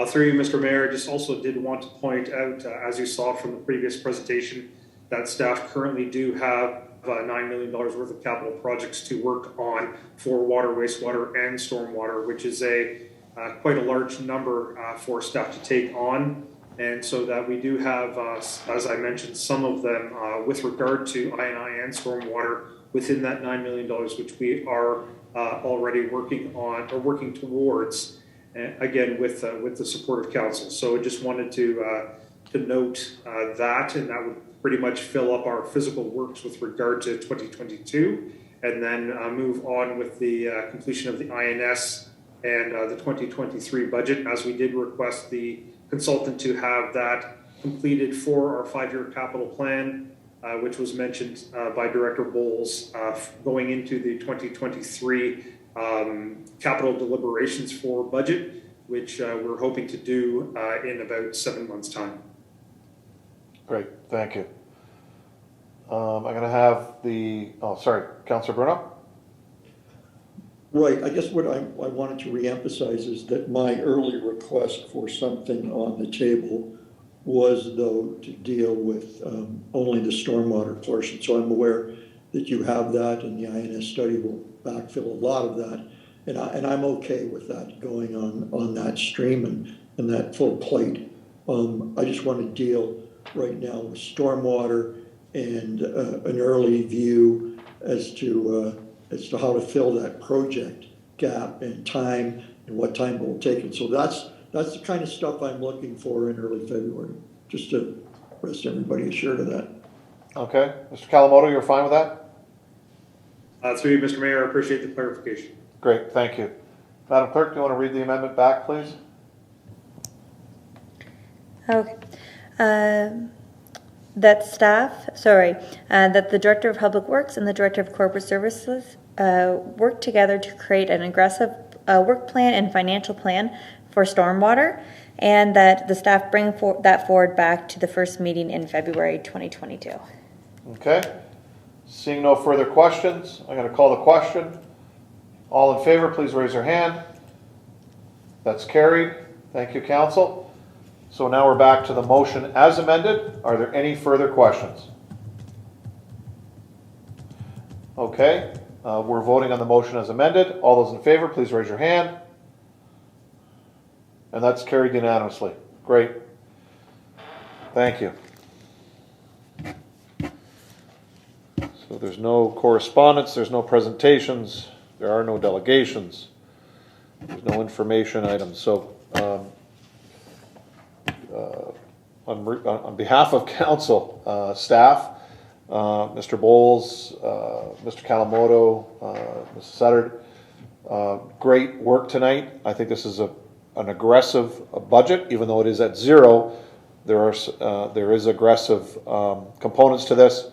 Through you, Mr. Mayor, I just also did want to point out, as you saw from the previous presentation, that staff currently do have $9 million worth of capital projects to work on for water, wastewater, and stormwater, which is quite a large number for staff to take on. And so that we do have, as I mentioned, some of them with regard to I&I and stormwater within that $9 million, which we are already working on or working towards. again, with the support of council. So I just wanted to note that, and that would pretty much fill up our physical works with regard to 2022, and then move on with the completion of the INS and the 2023 budget, as we did request the consultant to have that completed for our 5-year capital plan, which was mentioned by Director Bowles, going into the 2023 capital deliberations for budget, which we're hoping to do in about 7 months' time. Great, thank you. I'm going to have Councillor Bruno? Right, I guess what I wanted to reemphasize is that my early request for something on the table was, though, to deal with only the stormwater portion. So I'm aware that you have that, and the INS study will backfill a lot of that. And I'm okay with that going on that stream and that full plate. I just want to deal right now with stormwater and an early view as to how to fill that project gap and time and what time it will take. And so that's the kind of stuff I'm looking for in early February, just to rest everybody assured of that. Okay, Mr. Kalamoto, you're fine with that? Through you, Mr. Mayor, I appreciate the clarification. Great, thank you. Madam Clerk, do you want to read the amendment back, please? Okay. That the Director of Public Works and the Director of Corporate Services work together to create an aggressive work plan and financial plan for stormwater, and that the staff bring that forward back to the first meeting in February 2022. Okay. Seeing no further questions, I'm going to call the question. All in favor, please raise your hand. That's carried. Thank you, Council. So now we're back to the motion as amended. Are there any further questions? Okay, we're voting on the motion as amended. All those in favor, please raise your hand. And that's carried unanimously. Great. Thank you. So there's no correspondence, there's no presentations, there are no delegations, there's no information items. So on behalf of council, staff, Mr. Bowles, Mr. Kalamoto, Mr. Sutter, great work tonight. I think this is an aggressive budget, even though it is at zero. There is aggressive components to this.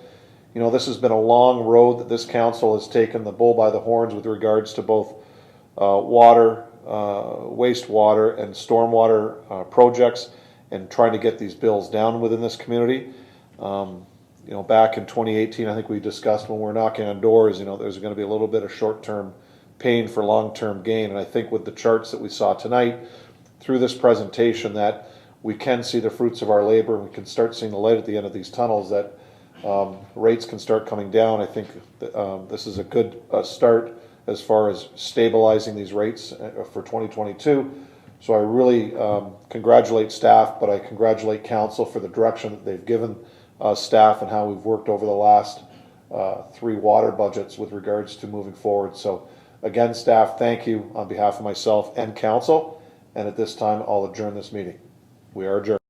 You know, this has been a long road that this council has taken the bull by the horns with regards to both water, wastewater, and stormwater projects, and trying to get these bills down within this community. You know, back in 2018, I think we discussed when we're knocking on doors, you know, there's going to be a little bit of short-term pain for long-term gain. And I think with the charts that we saw tonight, through this presentation, that we can see the fruits of our labor, and we can start seeing the light at the end of these tunnels, that rates can start coming down. I think this is a good start as far as stabilizing these rates for 2022. So I really congratulate staff, but I congratulate council for the direction that they've given staff and how we've worked over the last 3 water budgets with regards to moving forward. So again, staff, thank you on behalf of myself and council. And at this time, I'll adjourn this meeting. We are adjourned.